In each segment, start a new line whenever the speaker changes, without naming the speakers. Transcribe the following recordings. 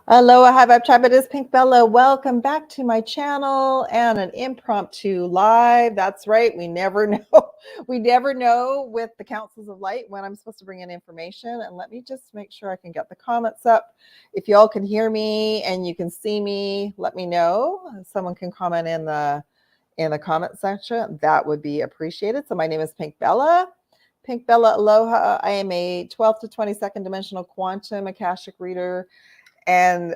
Aloha, hi Vibe Tribe. It is Pink Bella. Welcome back to my channel and an impromptu live. That's right. We never know. We never know with the Councils of Light when I'm supposed to bring in information. And let me just make sure I can get the comments up. If y'all can hear me and you can see me, let me know. Someone can comment in the comment section. That would be appreciated. So my name is Pink Bella. Pink Bella Aloha. I am a 12th to 22nd dimensional quantum Akashic reader and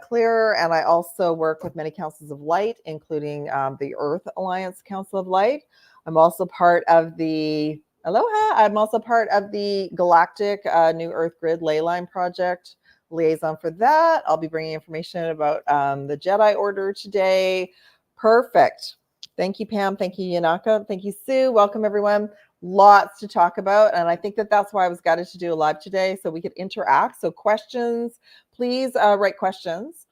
clearer. And I also work with many councils of light, including the Earth Alliance Council of Light. I'm also part of the Aloha. I'm also part of the Galactic New Earth Grid Leyline Project liaison for that. I'll be bringing information about the Jedi Order today. Perfect. Thank you, Pam. Thank you, Yanaka. Thank you, Sue. Welcome, everyone. Lots to talk about. And I think that that's why I was guided to do a live today, so we could interact. So questions, please write questions.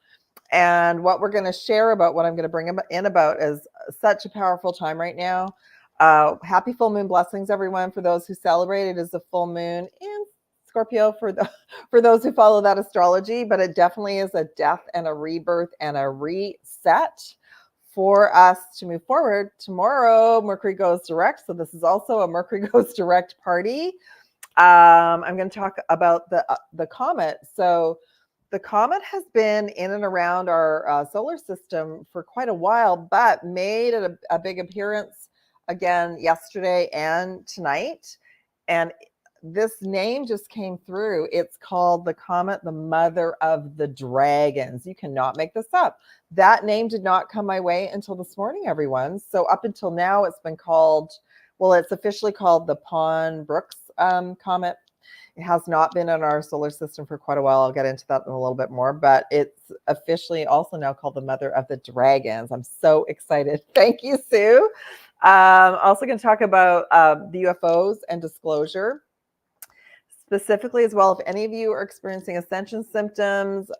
And what we're going to share about, what I'm going to bring in about, is such a powerful time right now. Happy full moon blessings, everyone. For those who celebrate, it is the full moon in Scorpio for those who follow that astrology, but it definitely is a death and a rebirth and a reset for us to move forward. Tomorrow, Mercury goes direct. So this is also a Mercury goes direct party. I'm going to talk about the comet. So the comet has been in and around our solar system for quite a while, but made a big appearance again yesterday and tonight. And this name just came through. It's called the comet, the mother of the dragons. You cannot make this up. That name did not come my way until this morning, everyone. So up until now, it's been called, well, it's officially called the Pon-Brooks comet. It has not been in our solar system for quite a while. I'll get into that in a little bit more, but it's officially also now called the mother of the dragons. I'm so excited. Thank you, Sue. Also going to talk about the UFOs and disclosure. Specifically as well, if any of you are experiencing ascension symptoms,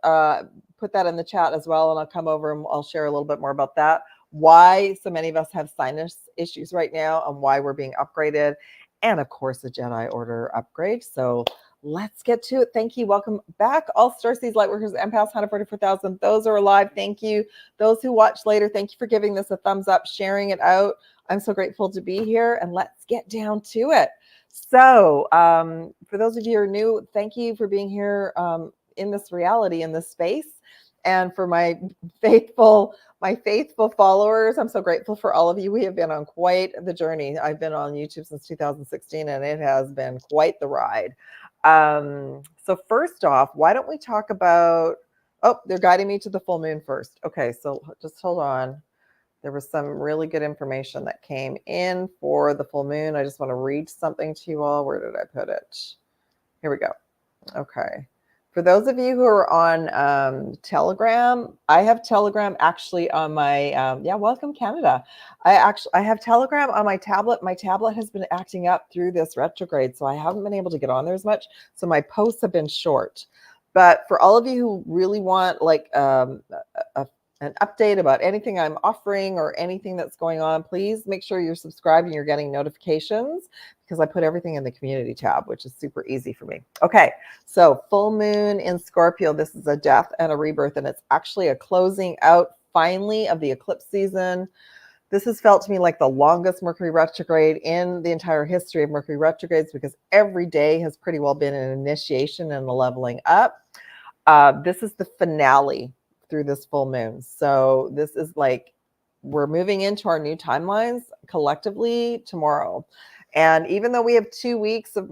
put that in the chat as well, and I'll come over and I'll share a little bit more about that. Why so many of us have sinus issues right now and why we're being upgraded. And of course, the Jedi Order upgrade. So let's get to it. Thank you. Welcome back. All STARSEEDS, Lightworkers, Empaths, 144,000. Those are alive. Thank you. Those who watch later, thank you for giving this a thumbs up, sharing it out. I'm so grateful to be here, and let's get down to it. So for those of you who are new, thank you for being here in this reality, in this space. And for my faithful followers, I'm so grateful for all of you. We have been on quite the journey. I've been on YouTube since 2016, and it has been quite the ride. So first off, why don't we talk about, oh, they're guiding me to the full moon first. Okay, so just hold on. There was some really good information that came in for the full moon. I just want to read something to you all. Where did I put it? Here we go. Okay. For those of you who are on Telegram, I have Telegram actually on my, yeah, welcome Canada. I have Telegram on my tablet. My tablet has been acting up through this retrograde, so I haven't been able to get on there as much. So my posts have been short. But for all of you who really want like an update about anything I'm offering or anything that's going on, please make sure you're subscribed and you're getting notifications, because I put everything in the community tab, which is super easy for me. Okay, so full moon in Scorpio. This is a death and a rebirth, and it's actually a closing out finally of the eclipse season. This has felt to me like the longest Mercury retrograde in the entire history of Mercury retrogrades, because every day has pretty well been an initiation and a leveling up. This is the finale through this full moon. So this is like, we're moving into our new timelines collectively tomorrow. And even though we have 2 weeks of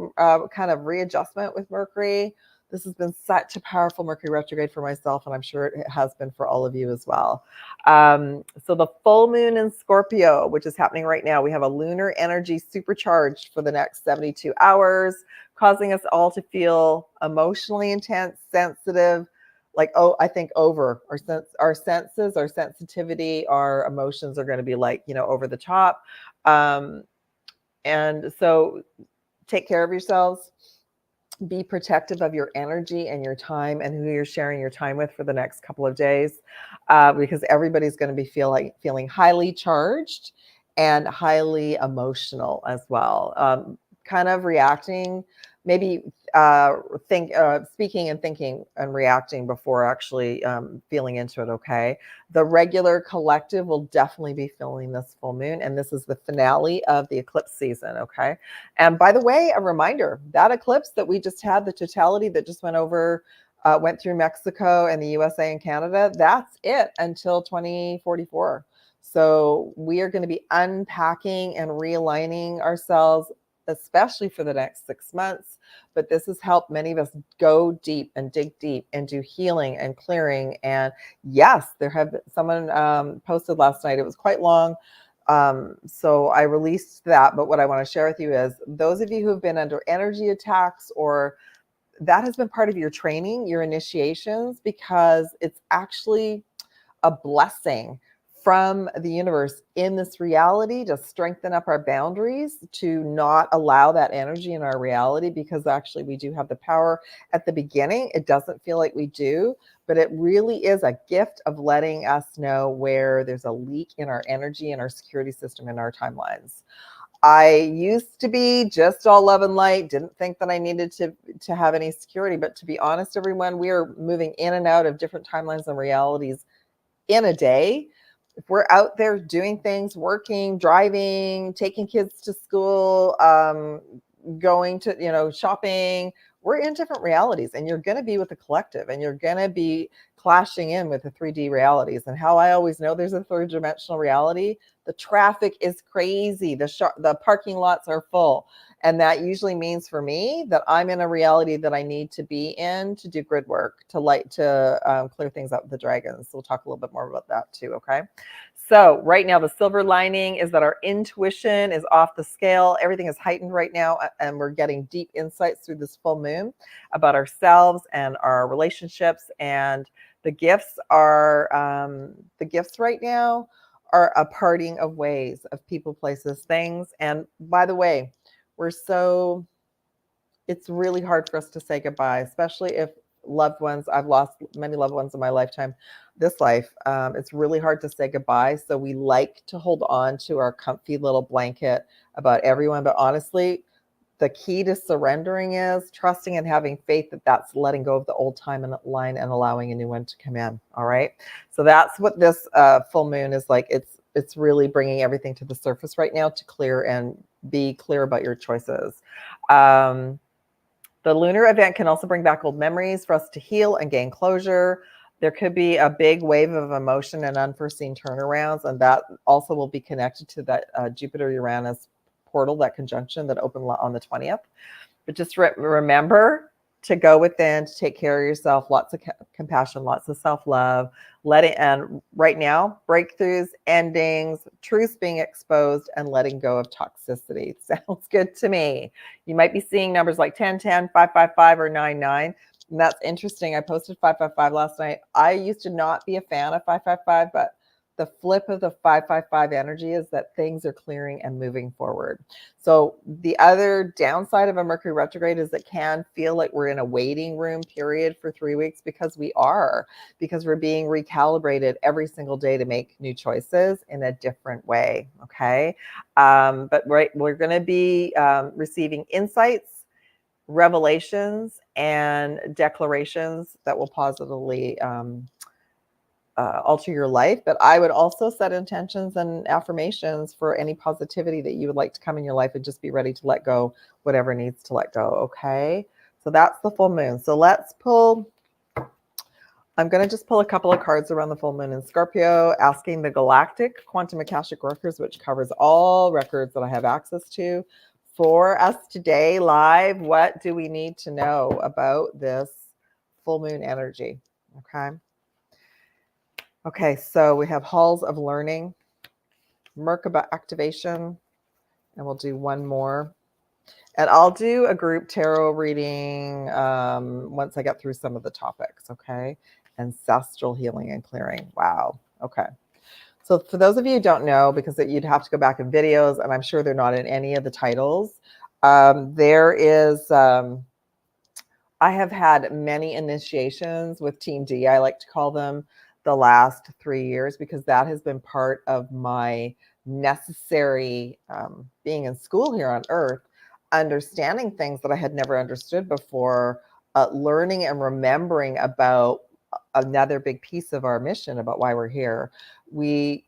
kind of readjustment with Mercury, this has been such a powerful Mercury retrograde for myself, and I'm sure it has been for all of you as well. So the full moon in Scorpio, which is happening right now, we have a lunar energy supercharged for the next 72 hours, causing us all to feel emotionally intense, sensitive, like, oh, I think over our senses, our sensitivity, our emotions are going to be like, you know, over the top. And so take care of yourselves, be protective of your energy and your time and who you're sharing your time with for the next couple of days, because everybody's going to be feeling highly charged and highly emotional as well, kind of reacting maybe speaking and thinking and reacting before actually feeling into it, okay? The regular collective will definitely be feeling this full moon, and this is the finale of the eclipse season, okay? And by the way, a reminder, that eclipse that we just had, the totality that just went through Mexico and the USA and Canada, that's it until 2044. So we are going to be unpacking and realigning ourselves, especially for the next 6 months. But this has helped many of us go deep and dig deep and do healing and clearing. And yes, someone posted last night, it was quite long. So I released that. But what I want to share with you is those of you who have been under energy attacks, or that has been part of your training, your initiations, because it's actually a blessing from the universe in this reality to strengthen up our boundaries, to not allow that energy in our reality, because actually we do have the power at the beginning. It doesn't feel like we do, but it really is a gift of letting us know where there's a leak in our energy and our security system in our timelines. I used to be just all love and light, didn't think that I needed to have any security. But to be honest, everyone, we are moving in and out of different timelines and realities in a day. If we're out there doing things, working, driving, taking kids to school, going to, shopping, we're in different realities, and you're going to be with the collective, and you're going to be clashing in with the 3D realities. And how I always know there's a third dimensional reality, the traffic is crazy. The parking lots are full. And that usually means for me that I'm in a reality that I need to be in to do grid work, to clear things up with the dragons. So we'll talk a little bit more about that too, okay? So right now, the silver lining is that our intuition is off the scale. Everything is heightened right now, and we're getting deep insights through this full moon about ourselves and our relationships. And the gifts right now are a parting of ways of people, places, things. And by the way, it's really hard for us to say goodbye, especially if loved ones, I've lost many loved ones in my lifetime, this life. It's really hard to say goodbye. So we like to hold on to our comfy little blanket about everyone. But honestly, the key to surrendering is trusting and having faith that that's letting go of the old timeline and allowing a new one to come in. All right. So that's what this full moon is like. It's really bringing everything to the surface right now to clear and be clear about your choices. The lunar event can also bring back old memories for us to heal and gain closure. There could be a big wave of emotion and unforeseen turnarounds, and that also will be connected to that Jupiter-Uranus portal, that conjunction that opened on the 20th. But just remember to go within, to take care of yourself, lots of compassion, lots of self-love, and right now, breakthroughs, endings, truths being exposed, and letting go of toxicity. Sounds good to me. You might be seeing numbers like 1010, 555, or 99. And that's interesting. I posted 555 last night. I used to not be a fan of 555, but the flip of the 555 energy is that things are clearing and moving forward. So the other downside of a Mercury retrograde is it can feel like we're in a waiting room period for 3 weeks, because we're being recalibrated every single day to make new choices in a different way. Okay. But we're going to be receiving insights, revelations, and declarations that will positively alter your life. But I would also set intentions and affirmations for any positivity that you would like to come in your life, and just be ready to let go whatever needs to let go. Okay. So that's the full moon. So I'm going to just pull a couple of cards around the full moon in Scorpio, asking the Galactic Quantum Akashic Records, which covers all records that I have access to, for us today live. What do we need to know about this full moon energy? Okay. Okay, so we have halls of learning, Merkaba activation, and we'll do one more. And I'll do a group tarot reading once I get through some of the topics, okay? Ancestral healing and clearing. Wow. Okay. So for those of you who don't know, because you'd have to go back in videos, and I'm sure they're not in any of the titles, I have had many initiations with Team D, I like to call them, the last 3 years, because that has been part of my necessary being in school here on Earth. understanding things that I had never understood before, learning and remembering about another big piece of our mission, about why we're here. We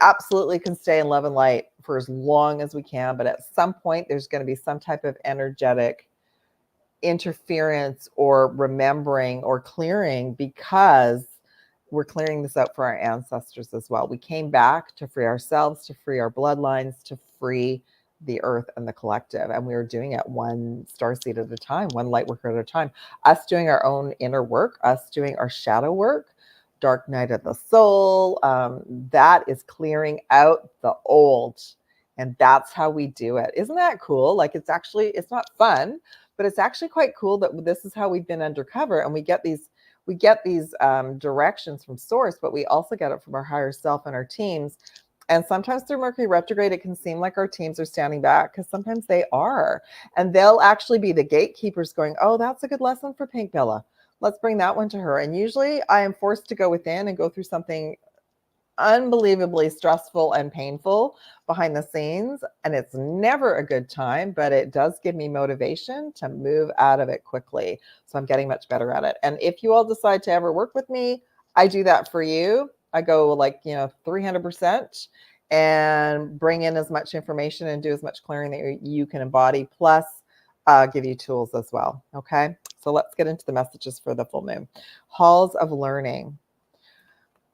absolutely can stay in love and light for as long as we can, but at some point there's going to be some type of energetic interference or remembering or clearing, because we're clearing this out for our ancestors as well. We came back to free ourselves, to free our bloodlines, to free the earth and the collective. And we were doing it one starseed at a time, one light worker at a time. Us doing our own inner work, us doing our shadow work, dark night of the soul. That is clearing out the old. And that's how we do it. Isn't that cool? Like, it's not fun, but it's actually quite cool that this is how we've been undercover, and we get these directions from source, but we also get it from our higher self and our teams. And sometimes through Mercury retrograde, it can seem like our teams are standing back, because sometimes they are. And they'll actually be the gatekeepers going, oh, that's a good lesson for Pink Bella. Let's bring that one to her. And usually I am forced to go within and go through something unbelievably stressful and painful behind the scenes. And it's never a good time, but it does give me motivation to move out of it quickly. So I'm getting much better at it. And if you all decide to ever work with me, I do that for you. I go like, 300% and bring in as much information and do as much clearing that you can embody, plus give you tools as well. Okay. So let's get into the messages for the full moon. Halls of learning.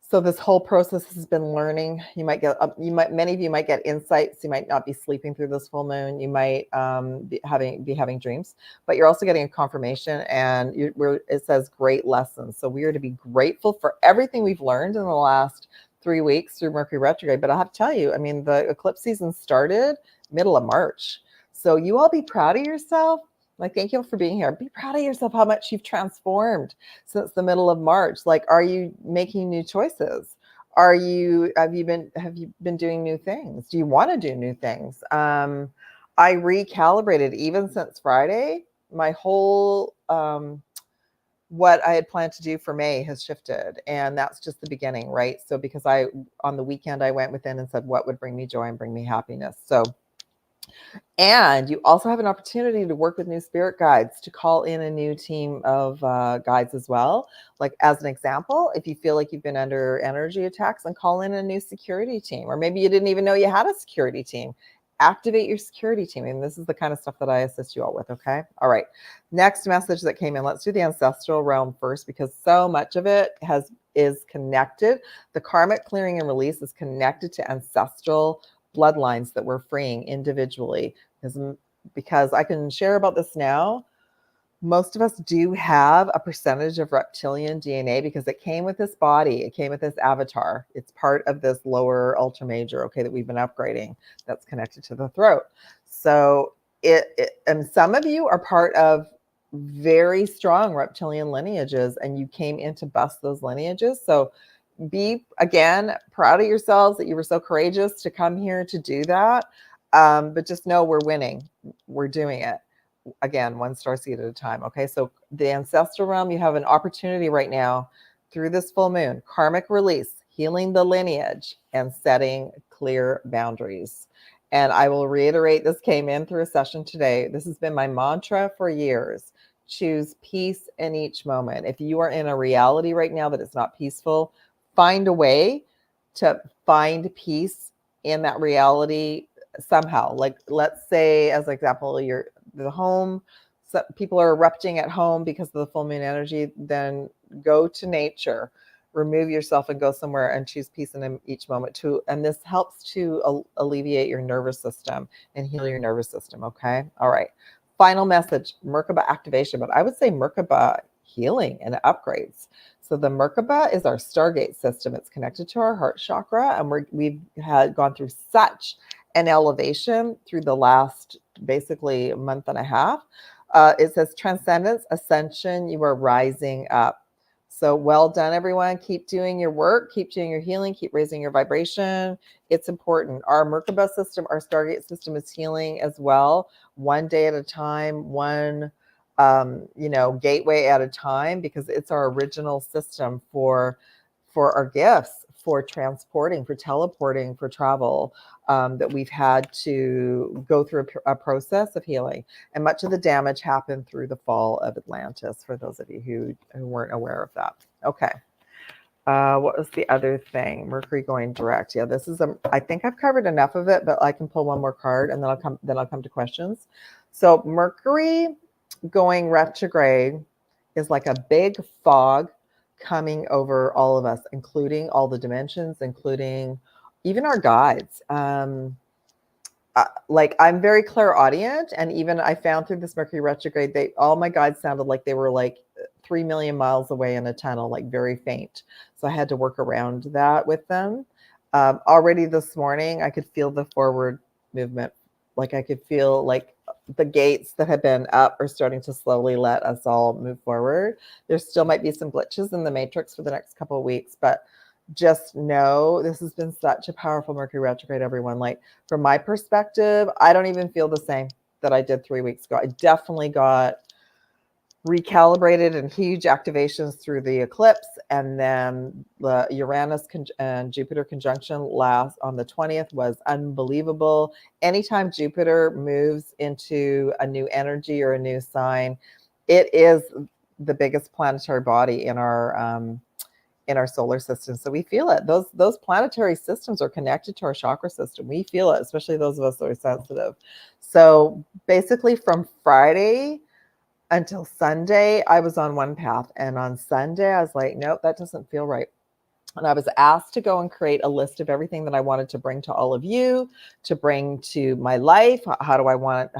So this whole process has been learning. Many of you might get insights. You might not be sleeping through this full moon. You might be having dreams, but you're also getting a confirmation, and it says great lessons. So we are to be grateful for everything we've learned in the last 3 weeks through Mercury retrograde. But I have to tell you, I mean, the eclipse season started middle of March. So you all be proud of yourself. Like, thank you for being here. Be proud of yourself, how much you've transformed since the middle of March. Like, are you making new choices? Have you been doing new things? Do you want to do new things? I recalibrated even since Friday. My whole what I had planned to do for May has shifted, and that's just the beginning, right? So because on the weekend I went within and said, what would bring me joy and bring me happiness? So. And you also have an opportunity to work with new spirit guides, to call in a new team of guides as well. Like, as an example, if you feel like you've been under energy attacks, then call in a new security team. Or maybe you didn't even know you had a security team. Activate your security team. And this is the kind of stuff that I assist you all with, okay? All right. Next message that came in. Let's do the ancestral realm first, because so much of it is connected. The karmic clearing and release is connected to ancestral bloodlines that we're freeing individually. Because I can share about this now. Most of us do have a percentage of reptilian DNA, because it came with this body. It came with this avatar. It's part of this lower ultra major, okay, that we've been upgrading, that's connected to the throat. So and some of you are part of very strong reptilian lineages, and you came in to bust those lineages. So be, again, proud of yourselves that you were so courageous to come here to do that. But just know we're winning. We're doing it. Again, one starseed at a time. Okay, so the ancestral realm, you have an opportunity right now through this full moon, karmic release, healing the lineage, and setting clear boundaries. And I will reiterate, this came in through a session today. This has been my mantra for years. Choose peace in each moment. If you are in a reality right now that is not peaceful, find a way to find peace in that reality somehow. Like, let's say, as an example, the home, so people are erupting at home because of the full moon energy, then go to nature, remove yourself and go somewhere and choose peace in each moment too. And this helps to alleviate your nervous system and heal your nervous system. Okay. All right. Final message, Merkaba activation, but I would say Merkaba healing and upgrades. So the Merkaba is our Stargate system. It's connected to our heart chakra, and we've gone through such an elevation through the last basically a month and a half. It says transcendence, ascension, you are rising up. So well done, everyone. Keep doing your work, keep doing your healing, keep raising your vibration. It's important. Our Merkaba system, our Stargate system is healing as well, one day at a time, one gateway at a time, because it's our original system for our gifts, for transporting, for teleporting, for travel, that we've had to go through a process of healing. And much of the damage happened through the fall of Atlantis, for those of you who weren't aware of that. Okay. What was the other thing? Mercury going direct. Yeah, this is I think I've covered enough of it, but I can pull one more card and then I'll come to questions. So Mercury going retrograde is like a big fog coming over all of us, including all the dimensions, including even our guides. Like I'm very clairaudient, and even I found through this Mercury retrograde, all my guides sounded like they were like 3 million miles away in a tunnel, like very faint. So I had to work around that with them. Already this morning, I could feel the forward movement. Like I could feel like the gates that had been up are starting to slowly let us all move forward. There still might be some glitches in the matrix for the next couple of weeks, but just know this has been such a powerful Mercury retrograde, everyone. Like from my perspective, I don't even feel the same that I did 3 weeks ago. I definitely got recalibrated and huge activations through the eclipse, and then the Uranus and Jupiter conjunction last on the 20th was unbelievable. Anytime Jupiter moves into a new energy or a new sign, it is the biggest planetary body in our solar system. So we feel it. Those planetary systems are connected to our chakra system. We feel it, especially those of us that are sensitive. So basically from Friday until Sunday, I was on one path. And on Sunday, I was like, nope, that doesn't feel right. And I was asked to go and create a list of everything that I wanted to bring to all of you, to bring to my life. How do I want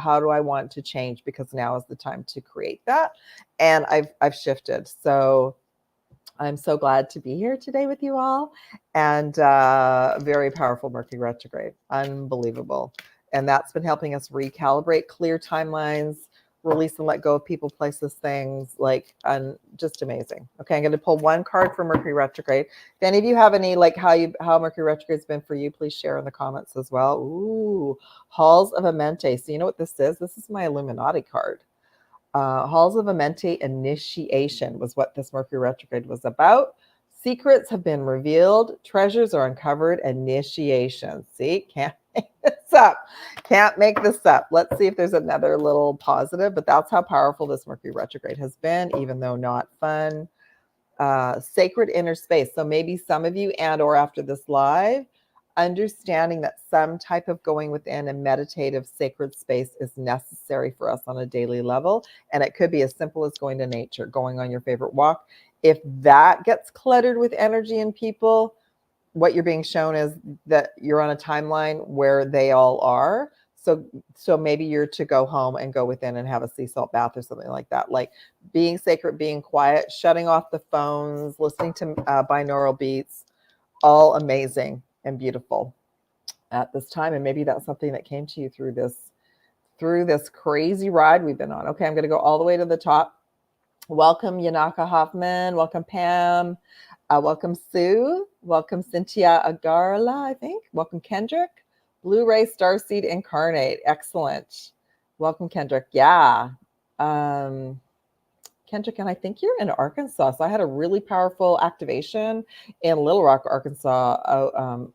to change? Because now is the time to create that. And I've shifted. So I'm so glad to be here today with you all. And very powerful Mercury retrograde. Unbelievable. And that's been helping us recalibrate, clear timelines, release and let go of people, places, things, like just amazing. Okay, I'm going to pull one card for Mercury retrograde. If any of you have any, like how Mercury retrograde's been for you, please share in the comments as well. Ooh, Halls of Amente. So you know what this is? This is my Illuminati card. Halls of Amente initiation was what this Mercury retrograde was about. Secrets have been revealed, treasures are uncovered, initiation. See, can't make this up. Can't make this up. Let's see if there's another little positive, but that's how powerful this Mercury retrograde has been, even though not fun. Sacred inner space. So maybe some of you and or after this live, understanding that some type of going within a meditative sacred space is necessary for us on a daily level. And it could be as simple as going to nature, going on your favorite walk. If that gets cluttered with energy and people, what you're being shown is that you're on a timeline where they all are. So maybe you're to go home and go within and have a sea salt bath or something like that. Like being sacred, being quiet, shutting off the phones, listening to binaural beats, all amazing and beautiful at this time. And maybe that's something that came to you through this crazy ride we've been on. Okay, I'm going to go all the way to the top. Welcome, Yanaka Hoffman. Welcome, Pam. Welcome, Sue. Welcome, Cynthia Agarla, I think. Welcome, Kendrick. Blu-ray Starseed Incarnate. Excellent. Welcome, Kendrick. Yeah. Kendrick, and I think you're in Arkansas. So I had a really powerful activation in Little Rock, Arkansas,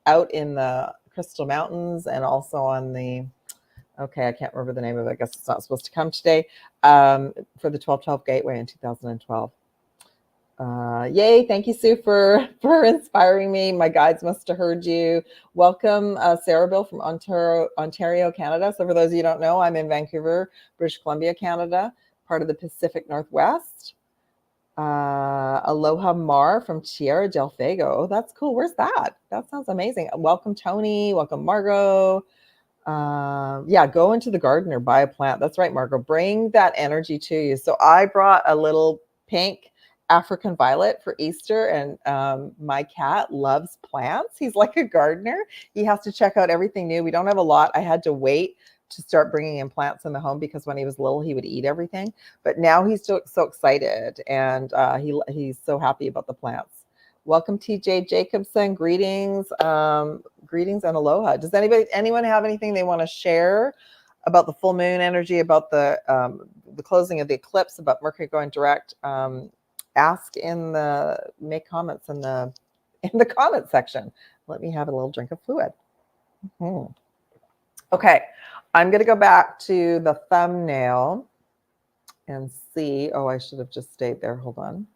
out in the Crystal Mountains, and also on the, okay, I can't remember the name of it. I guess it's not supposed to come today, for the 1212 Gateway in 2012. Yay, thank you, Sue, for inspiring me. My guides must have heard you. Welcome, Sarah Bill from Ontario, Canada. So for those of you who don't know, I'm in Vancouver, British Columbia, Canada, part of the Pacific Northwest. Aloha Mar from Tierra del Fuego. Oh, that's cool. Where's that? That sounds amazing. Welcome, Tony. Welcome, Margot. Yeah, go into the garden or buy a plant. That's right, Margot. Bring that energy to you. So I brought a little pink African violet for Easter, and my cat loves plants. He's like a gardener. He has to check out everything new. We don't have a lot. I had to wait to start bringing in plants in the home because when he was little, he would eat everything. But now he's so excited, and he's so happy about the plants. Welcome, TJ Jacobson. Greetings, greetings and aloha. Does anyone have anything they want to share about the full moon energy, about the closing of the eclipse, about Mercury going direct? Make comments in in the comment section. Let me have a little drink of fluid. Okay, I'm going to go back to the thumbnail and see. Oh, I should have just stayed there. Hold on.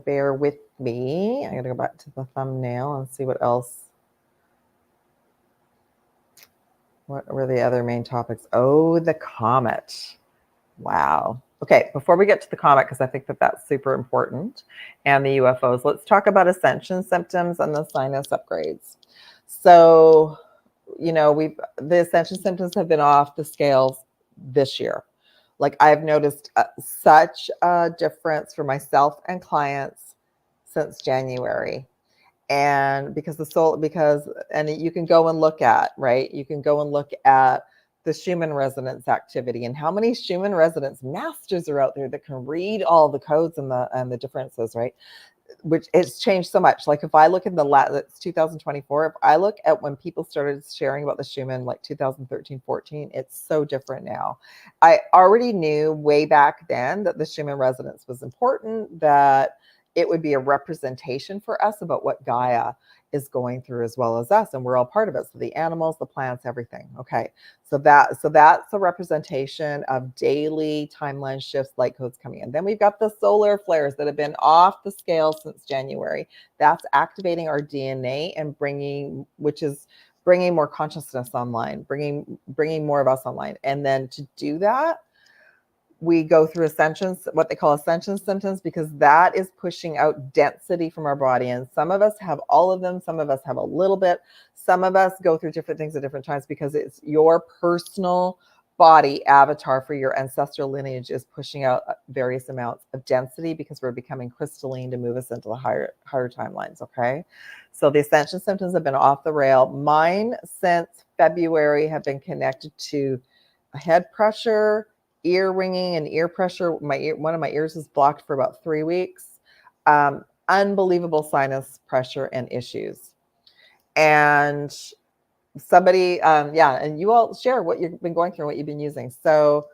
Bear with me. I'm going to go back to the thumbnail and see what else. What were the other main topics? Oh, the comet. Wow. Okay, before we get to the comet, because I think that that's super important, and the UFOs, let's talk about ascension symptoms and the sinus upgrades. So, you know, the ascension symptoms have been off the scales this year. Like, I've noticed such a difference for myself and clients since January. And because and you can go and look at, right? You can go and look at the Schumann resonance activity and how many Schumann resonance masters are out there that can read all the codes and the differences, right? Which it's changed so much. Like, if I look at it's 2024, if I look at when people started sharing about the Schumann, like 2013, 14, it's so different now. I already knew way back then that the Schumann resonance was important, that it would be a representation for us about what Gaia is going through as well as us, and we're all part of it. So the animals, the plants, everything. Okay, so that's a representation of daily timeline shifts, light codes coming in. Then we've got the solar flares that have been off the scale since January. That's activating our DNA and bringing more consciousness online, bringing more of us online. And then to do that, we go through ascensions, what they call ascension symptoms, because that is pushing out density from our body. And some of us have all of them. Some of us have a little bit. Some of us go through different things at different times because it's your personal body avatar for your ancestral lineage is pushing out various amounts of density because we're becoming crystalline to move us into the higher timelines. Okay. So the ascension symptoms have been off the rail. Mine since February have been connected to head pressure, ear ringing and ear pressure. One of my ears is blocked for about 3 weeks. Unbelievable sinus pressure and issues. And somebody, and you all share what you've been going through, what you've been using. So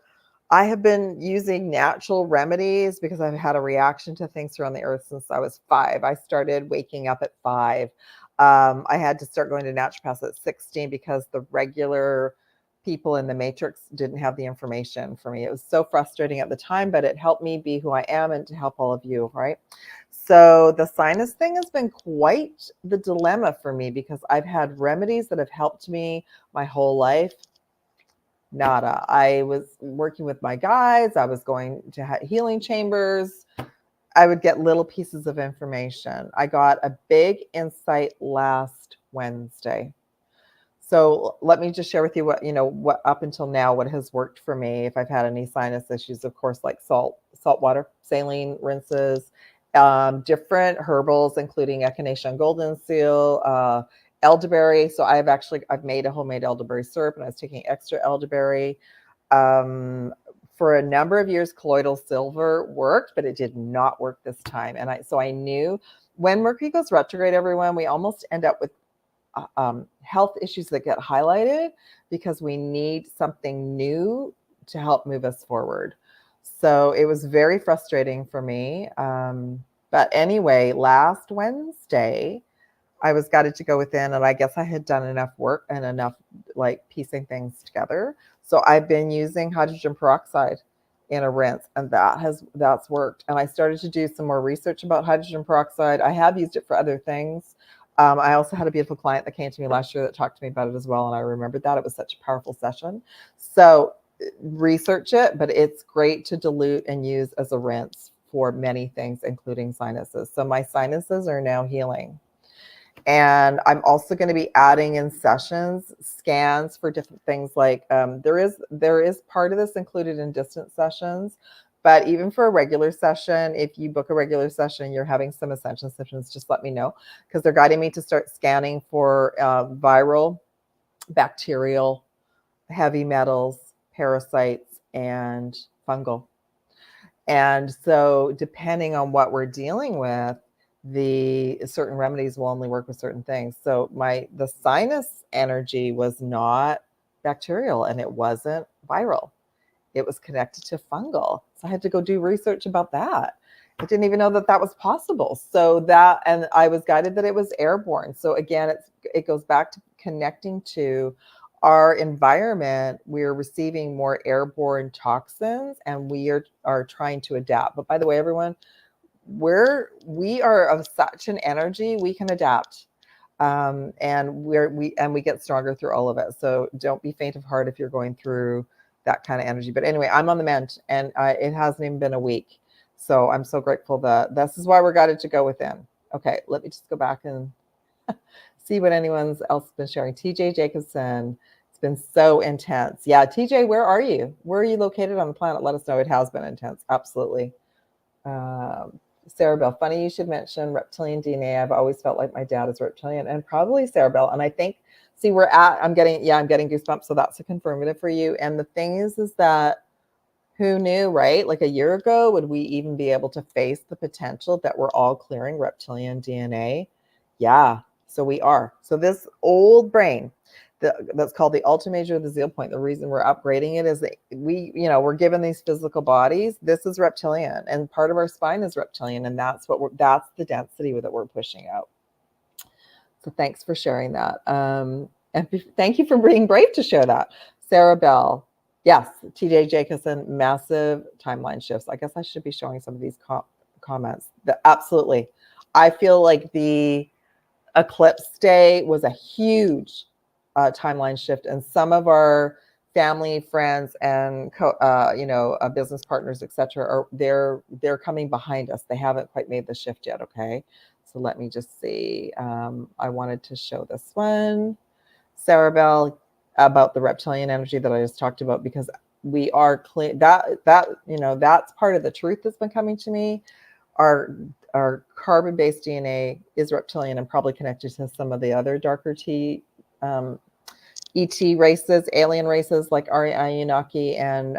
I have been using natural remedies because I've had a reaction to things around the earth since I was 5. I started waking up at 5. I had to start going to naturopaths at 16 because the regular people in the matrix didn't have the information for me. It was so frustrating at the time, but it helped me be who I am and to help all of you, right? So the sinus thing has been quite the dilemma for me because I've had remedies that have helped me my whole life. Nada. I was working with my guides. I was going to healing chambers. I would get little pieces of information. I got a big insight last Wednesday. So let me just share with you what up until now, what has worked for me. If I've had any sinus issues, of course, like salt water, saline rinses, different herbals, including echinacea and golden seal, elderberry. So I've made a homemade elderberry syrup, and I was taking extra elderberry. For a number of years, colloidal silver worked, but it did not work this time. And so I knew when Mercury goes retrograde, everyone, we almost end up with health issues that get highlighted because we need something new to help move us forward. So it was very frustrating for me. But anyway, last Wednesday, I was guided to go within, and I guess I had done enough work and enough piecing things together. So I've been using hydrogen peroxide in a rinse, and that's worked. And I started to do some more research about hydrogen peroxide. I have used it for other things. I also had a beautiful client that came to me last year that talked to me about it as well, and I remembered that. It was such a powerful session. So research it, but it's great to dilute and use as a rinse for many things, including sinuses. So my sinuses are now healing. And I'm also going to be adding in sessions, scans for different things. Like there is part of this included in distance sessions. But even for a regular session, if you book a regular session, you're having some ascension symptoms, just let me know, because they're guiding me to start scanning for viral, bacterial, heavy metals, parasites, and fungal. And so depending on what we're dealing with, the certain remedies will only work with certain things. So the sinus energy was not bacterial and it wasn't viral. It was connected to fungal. So I had to go do research about that. I didn't even know that that was possible. So that, and I was guided that it was airborne. So again, it goes back to connecting to our environment. We're receiving more airborne toxins, and we are trying to adapt. But by the way, everyone, we are of such an energy, we can adapt. And we get stronger through all of it. So don't be faint of heart if you're going through that kind of energy. But anyway, I'm on the mend, and it hasn't even been a week. So I'm so grateful that this is why we're guided to go within. Okay, let me just go back and see what anyone's else has been sharing. TJ Jacobson, it's been so intense. Yeah, TJ, where are you? Where are you located on the planet? Let us know. It has been intense. Absolutely. Sarah Bell, funny you should mention reptilian DNA. I've always felt like my dad is reptilian, and probably Sarah Bell. And I think, see, I'm getting goosebumps. So that's a confirmative for you. And the thing is that who knew, right? Like a year ago, would we even be able to face the potential that we're all clearing reptilian DNA? Yeah, so we are. So this old brain, that's called the ultra major of the zeal point. The reason we're upgrading it is that we're given these physical bodies. This is reptilian, and part of our spine is reptilian, and that's the density that we're pushing out. So thanks for sharing that. And thank you for being brave to share that. Sarah Bell, yes, TJ Jacobson, massive timeline shifts. I guess I should be showing some of these comments. Absolutely. I feel like the eclipse day was a huge timeline shift, and some of our family, friends, and business partners, etc., they're coming behind us. They haven't quite made the shift yet. Okay, so let me just see. I wanted to show this one, Sarah Bell, about the reptilian energy that I just talked about, because we are clear that's part of the truth that's been coming to me. Our carbon-based DNA is reptilian and probably connected to some of the other darker ET races, alien races like Anunnaki and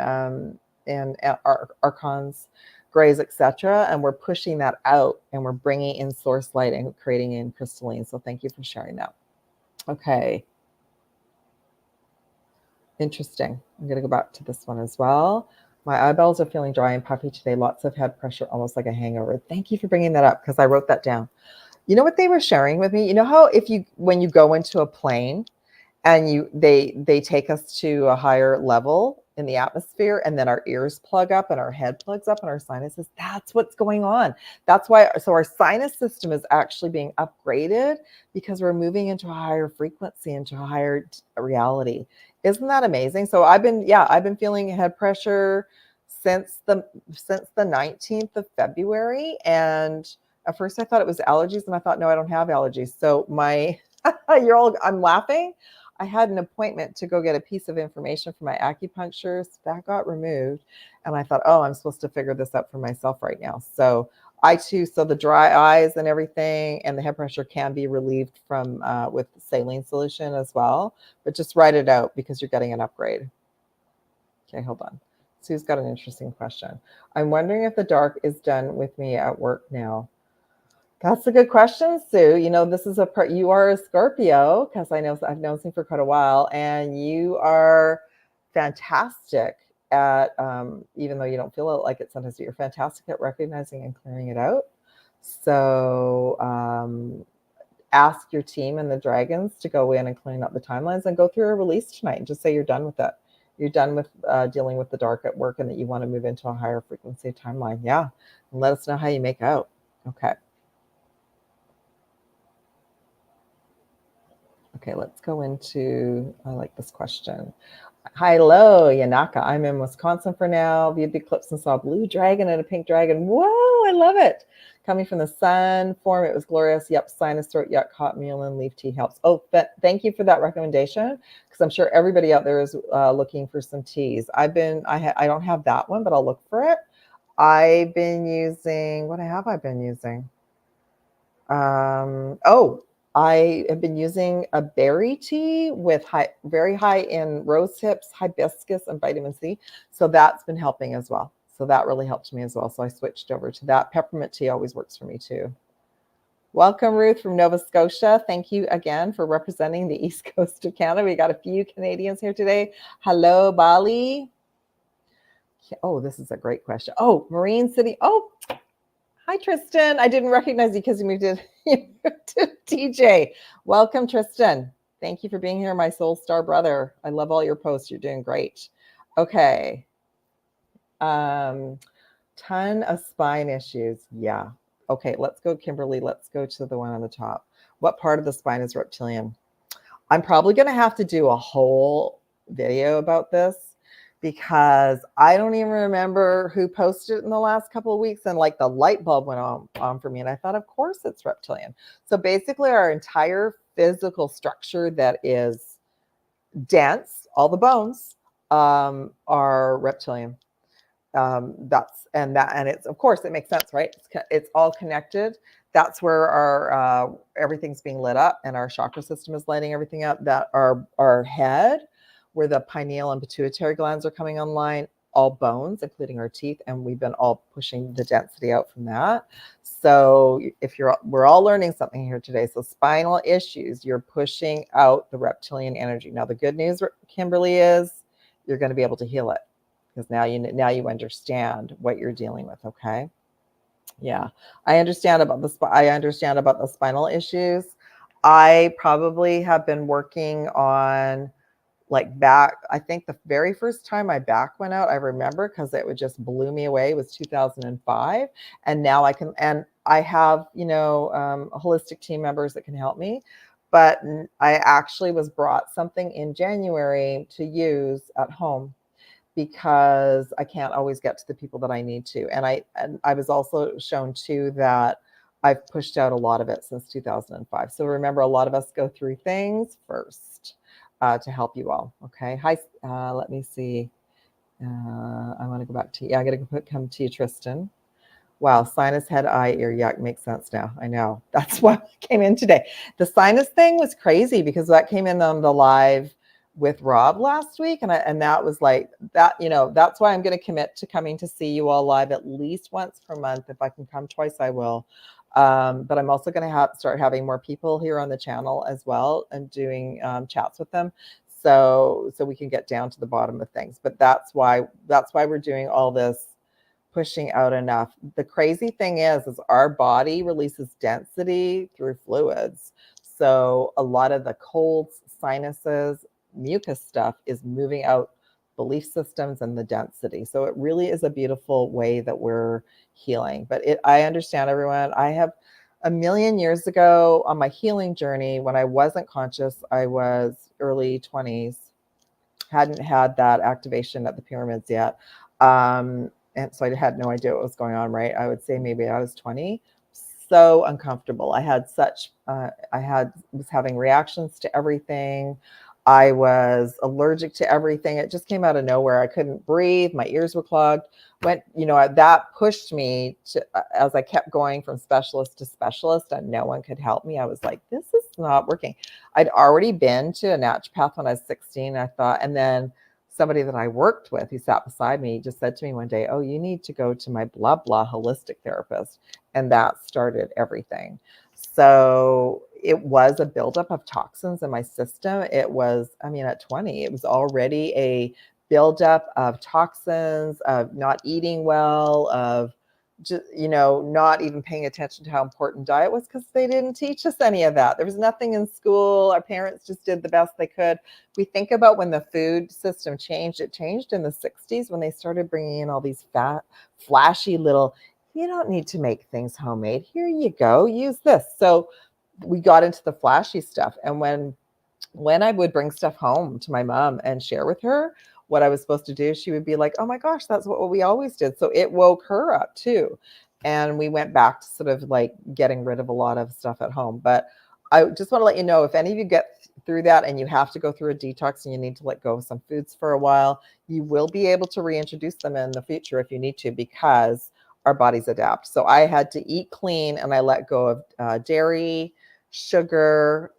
Archons, Greys, etc. And we're pushing that out, and we're bringing in source light and creating in crystalline. So thank you for sharing that. Okay. Interesting. I'm going to go back to this one as well. My eyeballs are feeling dry and puffy today. Lots of head pressure, almost like a hangover. Thank you for bringing that up, because I wrote that down. You know what they were sharing with me? You know how when you go into a plane and they take us to a higher level in the atmosphere, and then our ears plug up and our head plugs up and our sinuses, that's what's going on. That's why, so our sinus system is actually being upgraded, because we're moving into a higher frequency, into a higher reality. Isn't that amazing? So I've been feeling head pressure since the 19th of February. And at first I thought it was allergies, and I thought, no, I don't have allergies. So I'm laughing. I had an appointment to go get a piece of information for my acupuncturist. That got removed. And I thought, oh, I'm supposed to figure this out for myself right now. So so the dry eyes and everything and the head pressure can be relieved from with saline solution as well. But just write it out, because you're getting an upgrade. Okay, hold on. Sue's got an interesting question. I'm wondering if the dark is done with me at work now. That's a good question, Sue. This is you are a Scorpio, because I've known Sue for quite a while, and you are fantastic at, even though you don't feel like it sometimes, you're fantastic at recognizing and clearing it out. So ask your team and the dragons to go in and clean up the timelines and go through a release tonight, and just say you're done with it. You're done with dealing with the dark at work, and that you want to move into a higher frequency timeline. Yeah, and let us know how you make out. Okay. Okay, let's go into, I like this question. Hello, Yanaka. I'm in Wisconsin for now. Viewed the eclipse and saw a blue dragon and a pink dragon. Whoa, I love it. Coming from the sun form, it was glorious. Yep, sinus throat, yuck, hot meal, and leaf tea helps. Oh, but thank you for that recommendation, because I'm sure everybody out there is looking for some teas. I don't have that one, but I'll look for it. I've been using, what have I been using? I have been using a berry tea with very high in rose hips, hibiscus, and vitamin C. So that's been helping as well. So that really helped me as well. So I switched over to that. Peppermint tea always works for me too. Welcome, Ruth from Nova Scotia. Thank you again for representing the East Coast of Canada. We got a few Canadians here today. Hello, Bali. Oh, this is a great question. Oh, Marine City. Oh, Hi, Tristan. I didn't recognize you because you moved to TJ. Welcome, Tristan. Thank you for being here, my soul star brother. I love all your posts. You're doing great. Okay. Ton of spine issues. Yeah. Okay, let's go, Kimberly. Let's go to the one on the top. What part of the spine is reptilian? I'm probably going to have to do a whole video about this because I don't even remember who posted it in the last couple of weeks, and like the light bulb went on for me, and I thought, of course it's reptilian. So basically our entire physical structure that is dense, all the bones, are reptilian. And it's, of course, it makes sense, right? It's all connected. That's where our everything's being lit up, and our chakra system is lighting everything up. That our head, where the pineal and pituitary glands are coming online, all bones, including our teeth, and we've been all pushing the density out from that. So we're all learning something here today. So spinal issues, you're pushing out the reptilian energy. Now the good news, Kimberly, is you're going to be able to heal it, because now you understand what you're dealing with. Okay. Yeah, I understand about the spinal issues. I probably have been working on like back. I think the very first time my back went out, I remember, because it would just blew me away, was 2005. And now I have, holistic team members that can help me. But I actually was brought something in January to use at home, because I can't always get to the people that I need to. And I was also shown too that I've pushed out a lot of it since 2005. So remember, a lot of us go through things first to help you all. Okay. Hi. Let me see. I want to go back to you. Yeah, I'm going to come to you, Tristan. Wow. Sinus, head, eye, ear. Yeah, it makes sense now. I know. That's what came in today. The sinus thing was crazy because that came in on the live with Rob last week. And that was like that, that's why I'm going to commit to coming to see you all live at least once per month. If I can come twice, I will. But I'm also going to start having more people here on the channel as well, and doing chats with them. So we can get down to the bottom of things. But that's why we're doing all this pushing out enough. The crazy thing is our body releases density through fluids. So a lot of the colds, sinuses, mucus stuff is moving out belief systems and the density. So it really is a beautiful way that we're healing. But I understand, everyone. I have a million years ago on my healing journey, when I wasn't conscious, I was early 20s, hadn't had that activation at the pyramids yet. And so I had no idea what was going on, right? I would say maybe I was 20. So uncomfortable. I had was having reactions to everything. I was allergic to everything. It just came out of nowhere. I couldn't breathe. My ears were clogged. That pushed me to, as I kept going from specialist to specialist, and no one could help me. I was like, this is not working. I'd already been to a naturopath when I was 16, I thought, and then somebody that I worked with, who sat beside me, just said to me one day, oh, you need to go to my blah, blah holistic therapist. And that started everything. So it was a buildup of toxins in my system. It was, at 20, it was already a buildup of toxins, of not eating well, of just, not even paying attention to how important diet was, because they didn't teach us any of that. There was nothing in school. Our parents just did the best they could. We think about when the food system changed. It changed in the 60s when they started bringing in all these fat, flashy little, you don't need to make things homemade. Here you go, use this. So we got into the flashy stuff. And when I would bring stuff home to my mom and share with her what I was supposed to do, she would be like, oh my gosh, that's what we always did. So it woke her up too. And we went back to sort of like getting rid of a lot of stuff at home. But I just want to let you know, if any of you get through that and you have to go through a detox and you need to let go of some foods for a while, you will be able to reintroduce them in the future if you need to, because our bodies adapt. So I had to eat clean, and I let go of dairy, sugar,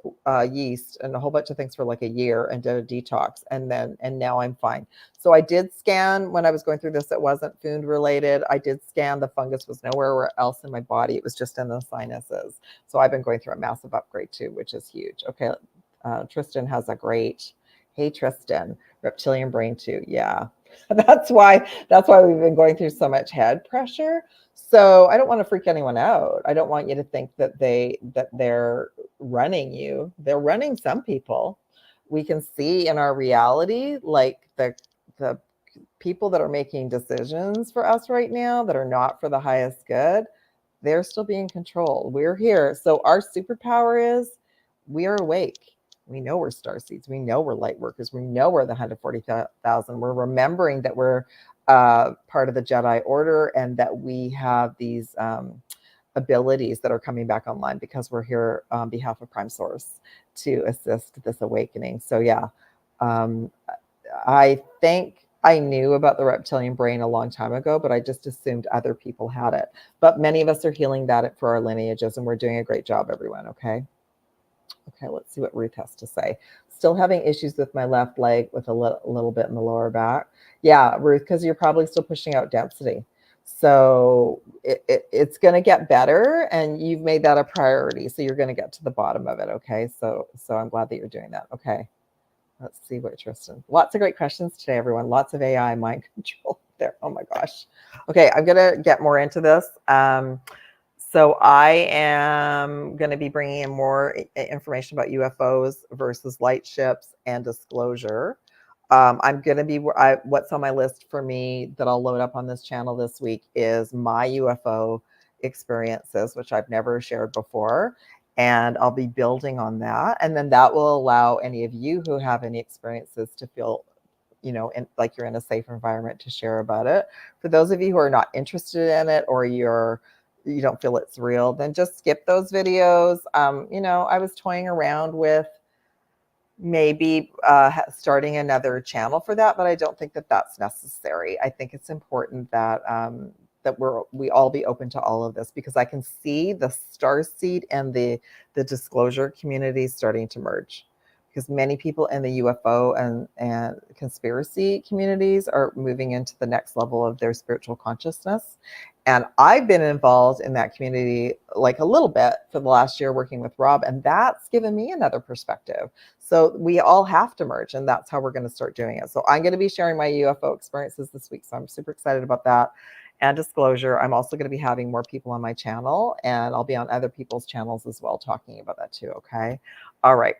yeast, and a whole bunch of things for like a year, and did a detox, and now I'm fine. So I did scan when I was going through this. It wasn't food related. I did scan. The fungus was nowhere else in my body. It was just in the sinuses. So I've been going through a massive upgrade too, which is huge. Okay. Tristan has a great, hey Tristan, reptilian brain too. Yeah. That's why we've been going through so much head pressure. So I don't want to freak anyone out. I don't want you to think that they're running you. They're running some people. We can see in our reality, like the people that are making decisions for us right now that are not for the highest good, they're still being controlled. We're here. So our superpower is we are awake. We know we're starseeds. We know we're light workers. We know we're the 140,000. We're remembering that we're part of the Jedi Order and that we have these abilities that are coming back online because we're here on behalf of Prime Source to assist this awakening. So yeah, I think I knew about the reptilian brain a long time ago, but I just assumed other people had it. But many of us are healing that for our lineages, and we're doing a great job, everyone, okay? Okay, let's see what Ruth has to say. Still having issues with my left leg with a little bit in the lower back. Yeah, Ruth, because you're probably still pushing out density. So it's going to get better, and you've made that a priority. So you're going to get to the bottom of it, okay? So I'm glad that you're doing that, okay? Let's see what Tristan. Lots of great questions today, everyone. Lots of AI mind control there. Oh my gosh. Okay, I'm going to get more into this. So I am going to be bringing in more information about UFOs versus light ships and disclosure. I'm going to be, what's on my list for me that I'll load up on this channel this week is my UFO experiences, which I've never shared before. And I'll be building on that. And then that will allow any of you who have any experiences to feel, like you're in a safe environment to share about it. For those of you who are not interested in it, or you don't feel it's real, then just skip those videos. I was toying around with maybe starting another channel for that, but I don't think that that's necessary. I think it's important that we all be open to all of this, because I can see the Starseed and the disclosure community starting to merge, because many people in the UFO and conspiracy communities are moving into the next level of their spiritual consciousness. And I've been involved in that community like a little bit for the last year working with Rob, and that's given me another perspective. So we all have to merge, and that's how we're going to start doing it. So I'm going to be sharing my UFO experiences this week, so I'm super excited about that. And disclosure, I'm also going to be having more people on my channel, and I'll be on other people's channels as well talking about that too, okay? All right.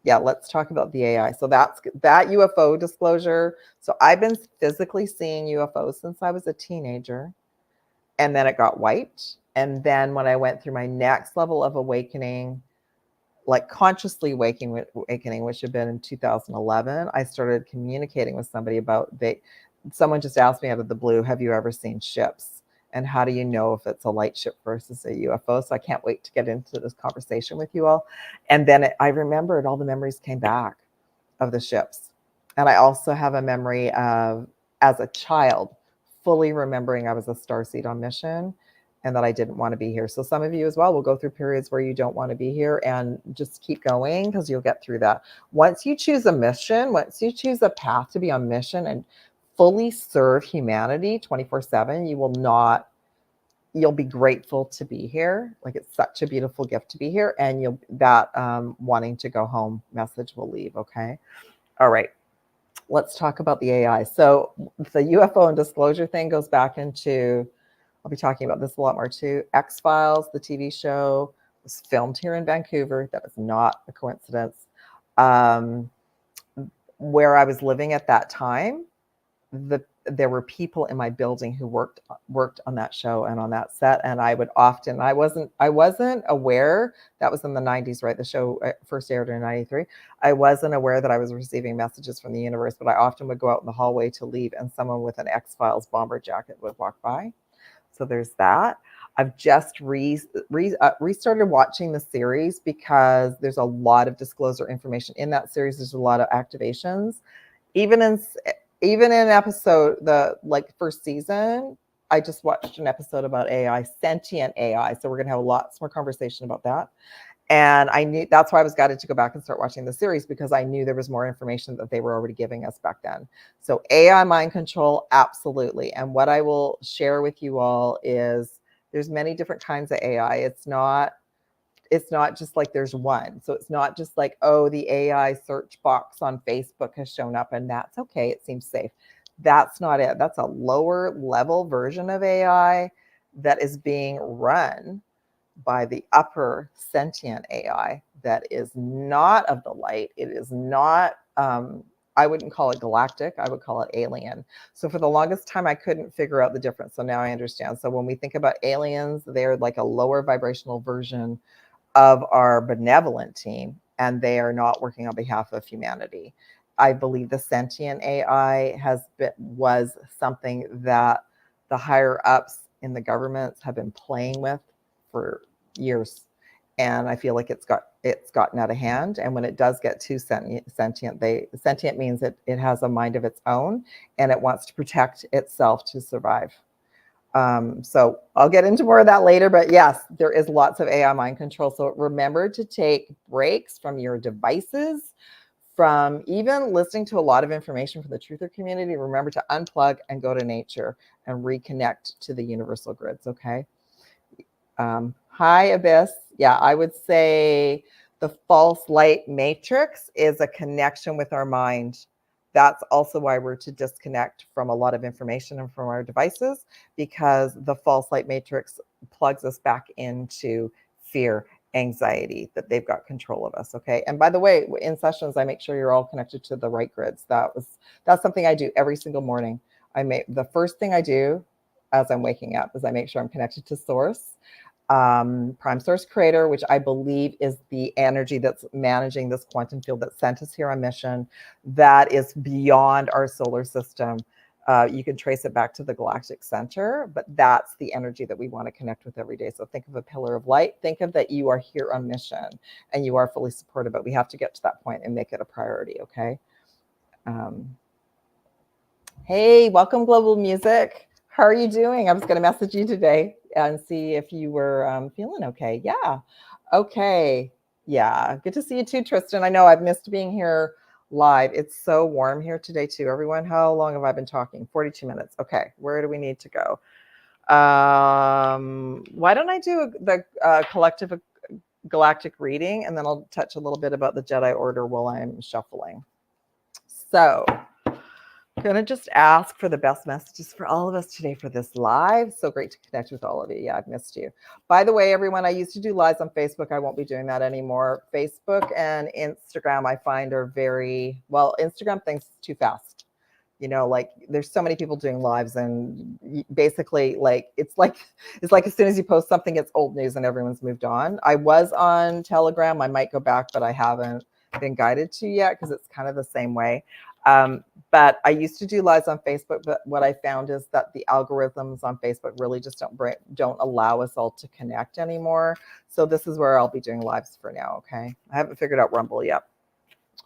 Yeah, let's talk about the AI. So that's that UFO disclosure. So I've been physically seeing UFOs since I was a teenager, and then it got wiped. And then when I went through my next level of awakening, like consciously awakening, which had been in 2011, I started communicating with somebody about someone just asked me out of the blue, have you ever seen ships? And how do you know if it's a light ship versus a UFO? So I can't wait to get into this conversation with you all. And then I remembered all the memories came back of the ships. And I also have a memory of, as a child, fully remembering I was a starseed on mission and that I didn't want to be here. So some of you as well will go through periods where you don't want to be here, and just keep going, because you'll get through that. Once you choose a mission, once you choose a path to be on mission and fully serve humanity 24/7, you'll be grateful to be here. Like, it's such a beautiful gift to be here, and that wanting to go home message will leave. Okay. All right. Let's talk about the AI. So the UFO and disclosure thing goes back into, I'll be talking about this a lot more too. X-Files, the TV show, was filmed here in Vancouver. That is not a coincidence. Where I was living at that time, there were people in my building who worked on that show and on that set, and I wasn't aware. That was in the 90s, right? The show first aired in 93. I wasn't aware that I was receiving messages from the universe, but I often would go out in the hallway to leave, and someone with an X-Files bomber jacket would walk by. So there's that. I've just restarted watching the series because there's a lot of disclosure information in that series. There's a lot of activations. Even in episode, the first season, I just watched an episode about AI, sentient AI. So we're going to have lots more conversation about that. And I knew that's why I was guided to go back and start watching the series, because I knew there was more information that they were already giving us back then. So AI mind control, absolutely. And what I will share with you all is there's many different kinds of AI. It's not just like there's one. So it's not just like, oh, the AI search box on Facebook has shown up and that's okay. It seems safe. That's not it. That's a lower level version of AI that is being run by the upper sentient AI that is not of the light. It is not, I wouldn't call it galactic. I would call it alien. So for the longest time, I couldn't figure out the difference. So now I understand. So when we think about aliens, they're like a lower vibrational version of our benevolent team, and they are not working on behalf of humanity. I believe the sentient AI was something that the higher ups in the governments have been playing with for years, and I feel like it's gotten out of hand. And when it does get too sentient means it has a mind of its own, and it wants to protect itself to survive. So I'll get into more of that later, but yes, there is lots of AI mind control. So remember to take breaks from your devices, from even listening to a lot of information from the truther community. Remember to unplug and go to nature and reconnect to the universal grids. Okay. Hi, Abyss. Yeah, I would say the false light matrix is a connection with our mind. That's also why we're to disconnect from a lot of information and from our devices, because the false light matrix plugs us back into fear, anxiety, that they've got control of us. Okay. And by the way, in sessions, I make sure you're all connected to the right grids. That's something I do every single morning. The first thing I do as I'm waking up is I make sure I'm connected to source. Prime source creator, which I believe is the energy that's managing this quantum field that sent us here on mission, that is beyond our solar system. You can trace it back to the galactic center, but that's the energy that we want to connect with every day. So think of a pillar of light. Think of that you are here on mission and you are fully supported, but we have to get to that point and make it a priority. Okay. Hey, welcome, Global Music. How are you doing? I was going to message you today and see if you were feeling okay. Yeah. Okay. Yeah. Good to see you too, Tristan. I know I've missed being here live. It's so warm here today too, everyone. How long have I been talking? 42 minutes. Okay. Where do we need to go? Why don't I do the collective galactic reading, and then I'll touch a little bit about the Jedi Order while I'm shuffling. So I'm going to just ask for the best messages for all of us today for this live. So great to connect with all of you. Yeah, I've missed you. By the way, everyone, I used to do lives on Facebook. I won't be doing that anymore. Facebook and Instagram, I find, are very, well, Instagram thinks it's too fast. You know, like there's so many people doing lives, and basically it's like as soon as you post something, it's old news and everyone's moved on. I was on Telegram. I might go back, but I haven't been guided to yet because it's kind of the same way. But I used to do lives on Facebook, but what I found is that the algorithms on Facebook really just don't allow us all to connect anymore. So this is where I'll be doing lives for now, okay? I haven't figured out Rumble yet.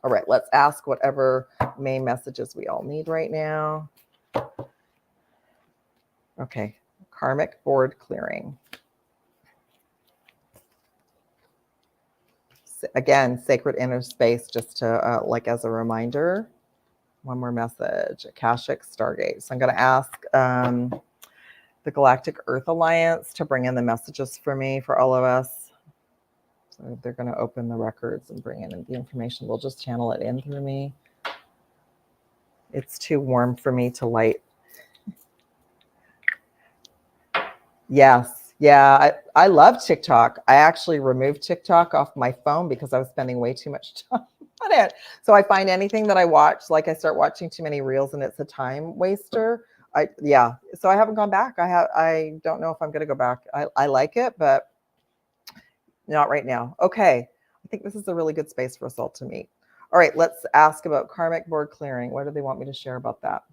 All right, let's ask whatever main messages we all need right now. Okay, karmic board clearing. Again, sacred inner space, just to like as a reminder. One more message, Akashic Stargate. So I'm going to ask the Galactic Earth Alliance to bring in the messages for me, for all of us. So they're going to open the records and bring in the information. We'll just channel it in through me. It's too warm for me to light. Yes. Yeah, I love TikTok. I actually removed TikTok off my phone because I was spending way too much time on it. So I find anything that I watch, like I start watching too many reels and it's a time waster. So I haven't gone back. I don't know if I'm going to go back. I like it, but not right now. Okay. I think this is a really good space for us all to meet. All right, let's ask about karmic board clearing. What do they want me to share about that?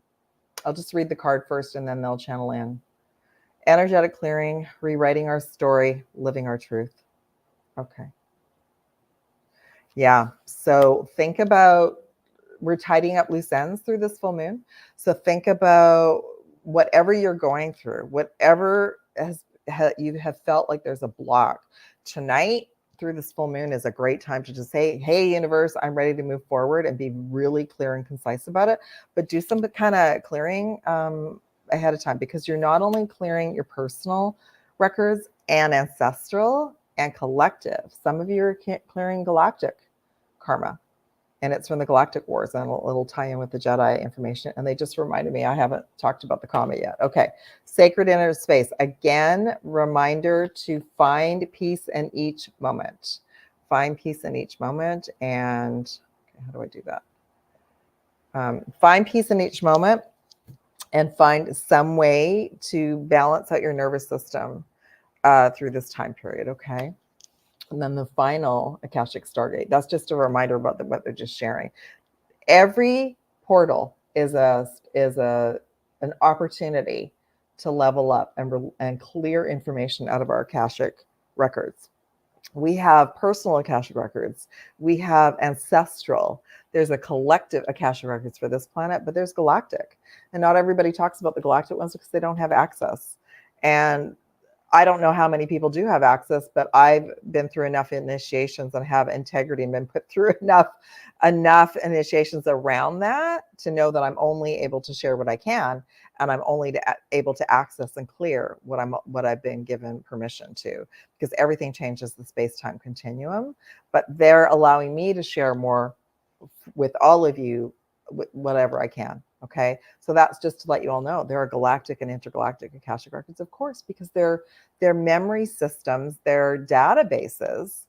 I'll just read the card first and then they'll channel in. Energetic clearing, rewriting our story, living our truth. Okay. Yeah. So think about, we're tidying up loose ends through this full moon. So think about whatever you're going through, whatever you have felt like there's a block. Tonight, through this full moon, is a great time to just say, hey, universe, I'm ready to move forward, and be really clear and concise about it. But do some kind of clearing ahead of time, because you're not only clearing your personal records and ancestral and collective. Some of you are clearing galactic karma. and it's from the Galactic Wars, and it'll tie in with the Jedi information. And they just reminded me I haven't talked about the comet yet. Okay, sacred inner space. Again, reminder to find peace in each moment. Find peace in each moment. And okay, how do I do that? Find peace in each moment and find some way to balance out your nervous system through this time period, okay? And then the final Akashic Stargate. That's just a reminder about what they're just sharing. Every portal is an opportunity to level up and clear information out of our Akashic records. We have personal Akashic records. We have ancestral. There's a collective Akashic records for this planet, but there's galactic. And not everybody talks about the galactic ones because they don't have access. And I don't know how many people do have access, but I've been through enough initiations and have integrity and been put through enough initiations around that to know that I'm only able to share what I can, and I'm only able to access and clear what I've been given permission to, because everything changes the space-time continuum. But they're allowing me to share more with all of you, whatever I can. Okay, so that's just to let you all know there are galactic and intergalactic Akashic records, of course, because they're memory systems, they're databases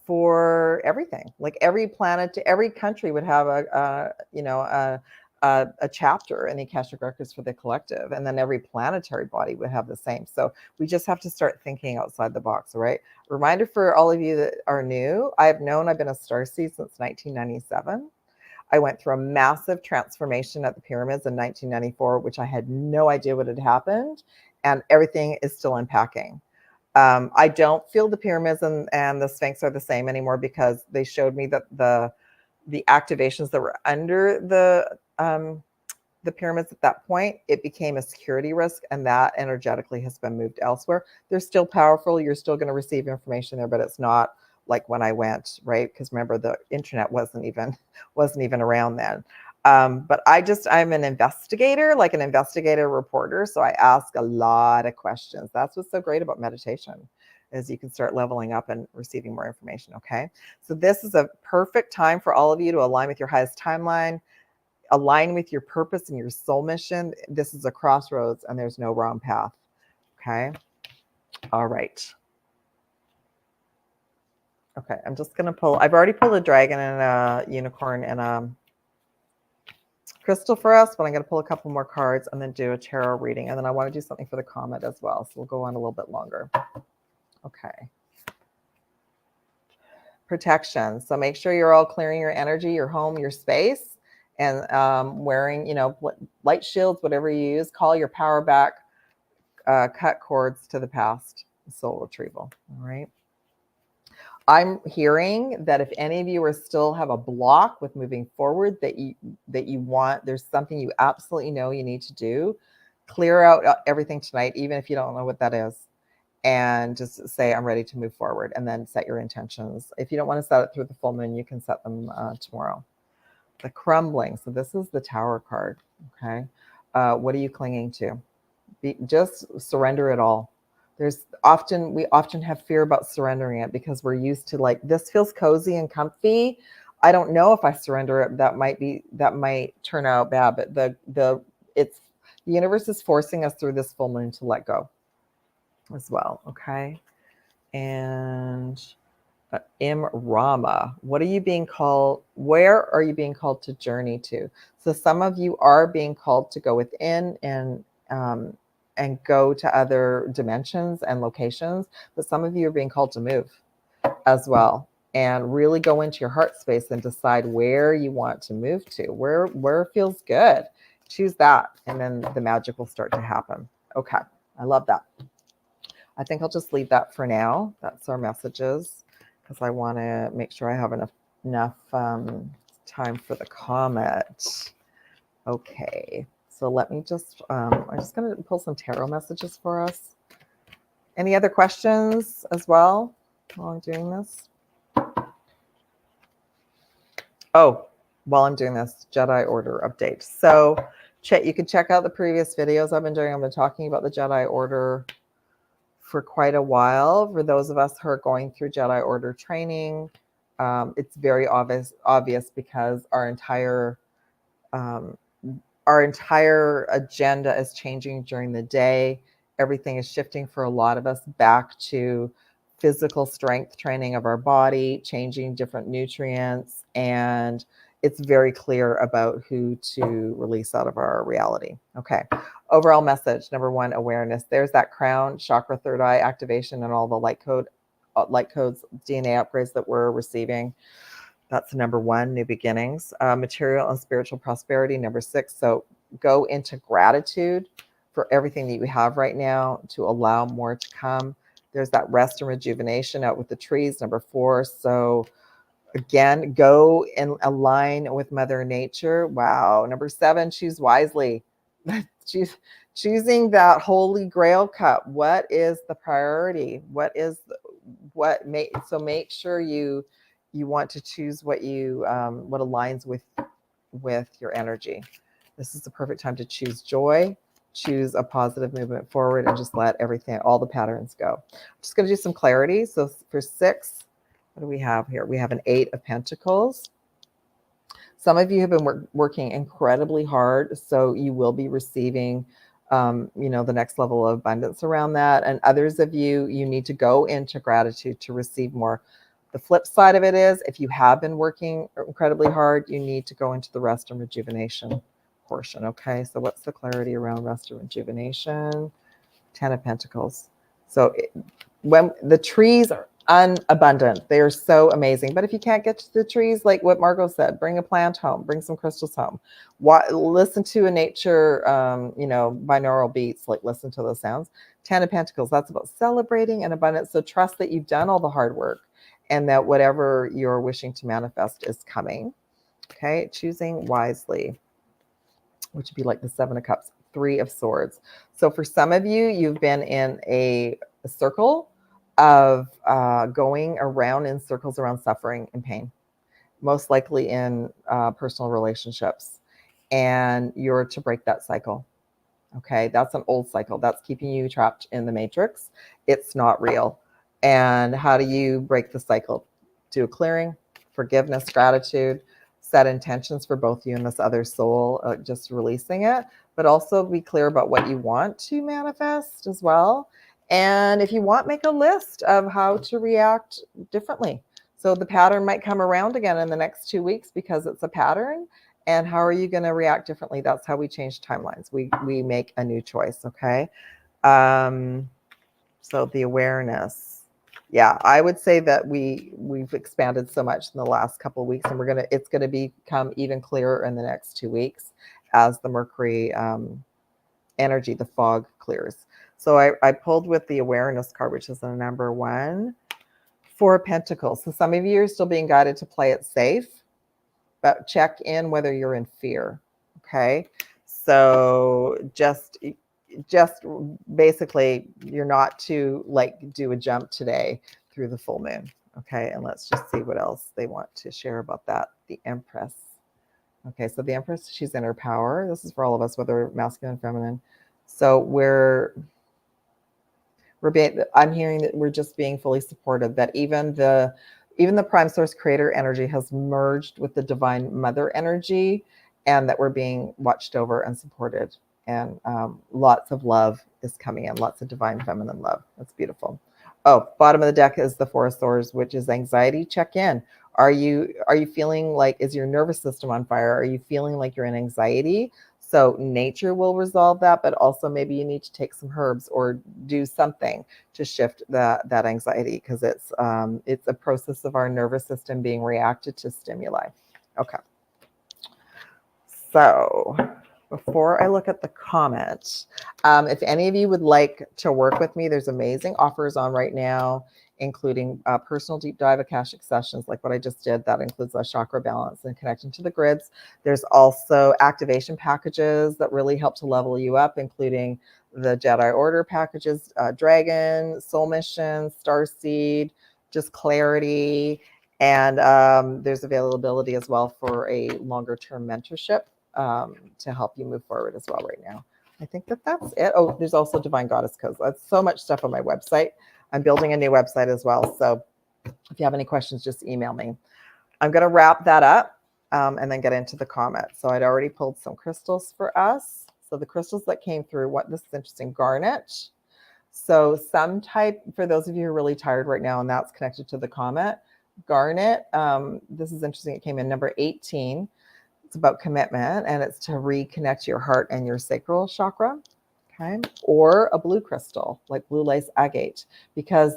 for everything. Like every planet, every country would have a chapter in the Akashic records for the collective, and then every planetary body would have the same. So we just have to start thinking outside the box. All right. Reminder for all of you that are new: I've been a Starseed since 1997. I went through a massive transformation at the pyramids in 1994, which I had no idea what had happened, and everything is still unpacking. I don't feel the pyramids and the Sphinx are the same anymore, because they showed me that the activations that were under the pyramids at that point, it became a security risk, and that energetically has been moved elsewhere. They're still powerful. You're still going to receive information there, but it's not like when I went, right? Because remember, the internet wasn't even around then. But I'm an investigator, like an investigator reporter. So I ask a lot of questions. That's what's so great about meditation, is you can start leveling up and receiving more information. Okay. So this is a perfect time for all of you to align with your highest timeline, align with your purpose and your soul mission. This is a crossroads, and there's no wrong path. Okay. All right. Okay, I'm just going to pull, I've already pulled a dragon and a unicorn and a crystal for us, but I'm going to pull a couple more cards and then do a tarot reading. And then I want to do something for the comet as well. So we'll go on a little bit longer. Okay. Protection. So make sure you're all clearing your energy, your home, your space, and wearing, light shields, whatever you use. Call your power back, cut cords to the past, soul retrieval. All right. I'm hearing that if any of you still have a block with moving forward, that you want, there's something you absolutely know you need to do, clear out everything tonight, even if you don't know what that is, and just say, I'm ready to move forward, and then set your intentions. If you don't want to set it through the full moon, you can set them tomorrow. The crumbling. So this is the Tower card. Okay. What are you clinging to? Just surrender it all. We often have fear about surrendering it because we're used to, like, this feels cozy and comfy. I don't know if I surrender it, that might turn out bad, but the universe is forcing us through this full moon to let go as well. Okay. And Rama, what are you being called? Where are you being called to journey to? So some of you are being called to go within and go to other dimensions and locations, but some of you are being called to move as well, and really go into your heart space and decide where you want to move to, where feels good. Choose that, and then the magic will start to happen. Okay, I love that. I think I'll just leave that for now. That's our messages, because I want to make sure I have enough time for the comet. Okay. So let me just, I'm just going to pull some tarot messages for us. Any other questions as well while I'm doing this? Oh, while I'm doing this, Jedi Order update. So you can check out the previous videos I've been doing. I've been talking about the Jedi Order for quite a while. For those of us who are going through Jedi Order training, It's very obvious because our entire agenda is changing during the day. Everything is shifting for a lot of us back to physical strength training of our body, changing different nutrients, and it's very clear about who to release out of our reality. Okay. Overall message, number one, awareness. There's that crown, chakra, third eye activation, and all the light codes, DNA upgrades that we're receiving. That's number one, new beginnings. Material and spiritual prosperity, number 6. So go into gratitude for everything that you have right now to allow more to come. There's that rest and rejuvenation out with the trees, number 4. So again, go and align with Mother Nature. Wow. Number 7, choose wisely. Choosing that holy grail cup. What is the priority? So make sure you want to choose what aligns with your energy. This is the perfect time to choose joy, choose a positive movement forward, and just let all the patterns go. I'm just going to do some clarity. So for 6, what do we have here? We have an 8 of Pentacles. Some of you have been working incredibly hard, so you will be receiving the next level of abundance around that. And others of you need to go into gratitude to receive more. The flip side of it is, if you have been working incredibly hard, you need to go into the rest and rejuvenation portion. Okay, so what's the clarity around rest and rejuvenation? 10 of Pentacles. So when the trees are unabundant, they are so amazing. But if you can't get to the trees, like what Margot said, bring a plant home, bring some crystals home. Listen to a nature, binaural beats, like listen to those sounds. 10 of Pentacles, that's about celebrating and abundance. So trust that you've done all the hard work and that whatever you're wishing to manifest is coming. Okay, choosing wisely, which would be like the 7 of Cups, 3 of Swords. So for some of you, you've been in a circle of going around in circles around suffering and pain, most likely in personal relationships. And you're to break that cycle. Okay, that's an old cycle. That's keeping you trapped in the matrix. It's not real. And how do you break the cycle? Do a clearing, forgiveness, gratitude, set intentions for both you and this other soul, just releasing it, but also be clear about what you want to manifest as well. And if you want, make a list of how to react differently. So the pattern might come around again in the next 2 weeks because it's a pattern. And how are you going to react differently? That's how we change timelines. We make a new choice. Okay. So the awareness. Yeah, I would say that we've expanded so much in the last couple of weeks, and it's gonna become even clearer in the next 2 weeks as the Mercury energy, the fog, clears. So I pulled with the awareness card, which is a number 1, 4 of Pentacles. So some of you are still being guided to play it safe, but check in whether you're in fear. Okay, so just basically you're not to do a jump today through the full moon. Okay, and let's just see what else they want to share about that. The Empress. Okay, so the Empress, she's in her power. This is for all of us, whether masculine, feminine. So I'm hearing that we're just being fully supported, that even the prime source creator energy has merged with the divine mother energy, and that we're being watched over and supported. And lots of love is coming in, lots of divine feminine love. That's beautiful. Oh, bottom of the deck is the 4 of Swords, which is anxiety. Check in. Are you feeling like, is your nervous system on fire? Are you feeling like you're in anxiety? So nature will resolve that, but also maybe you need to take some herbs or do something to shift that anxiety, because it's a process of our nervous system being reacted to stimuli. Okay. So before I look at the comments, if any of you would like to work with me, there's amazing offers on right now, including personal deep dive Akashic sessions like what I just did. That includes a chakra balance and connecting to the grids. There's also activation packages that really help to level you up, including the Jedi Order packages, Dragon, Soul Mission, Starseed, just clarity. And there's availability as well for a longer term mentorship to help you move forward as well right now. I think that's it. Oh, there's also Divine Goddess Codes. That's so much stuff on my website. I'm building a new website as well. So If you have any questions, just email me. I'm going to wrap that up and then get into the comet. So I'd already pulled some crystals for us. So the crystals that came through, this is interesting, garnet. So some type, for those of you who are really tired right now, and that's connected to the comet, garnet, this is interesting, it came in number 18. It's about commitment, and it's to reconnect your heart and your sacral chakra, okay? Or a blue crystal, like blue lace agate, because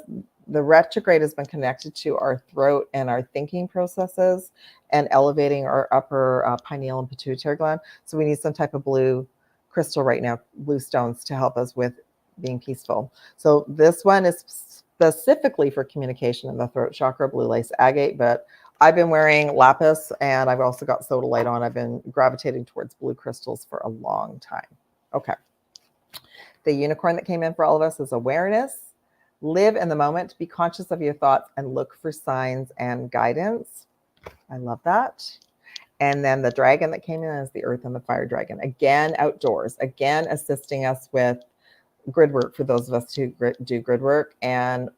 the retrograde has been connected to our throat and our thinking processes and elevating our upper pineal and pituitary gland. So we need some type of blue crystal right now, blue stones, to help us with being peaceful. So this one is specifically for communication in the throat chakra, blue lace agate, but I've been wearing lapis and I've also got sodalite on. I've been gravitating towards blue crystals for a long time. Okay. The unicorn that came in for all of us is awareness. Live in the moment, be conscious of your thoughts, and look for signs and guidance. I love that. And then the dragon that came in is the earth and the fire dragon. Again, outdoors. Again, assisting us with grid work for those of us who do grid work. And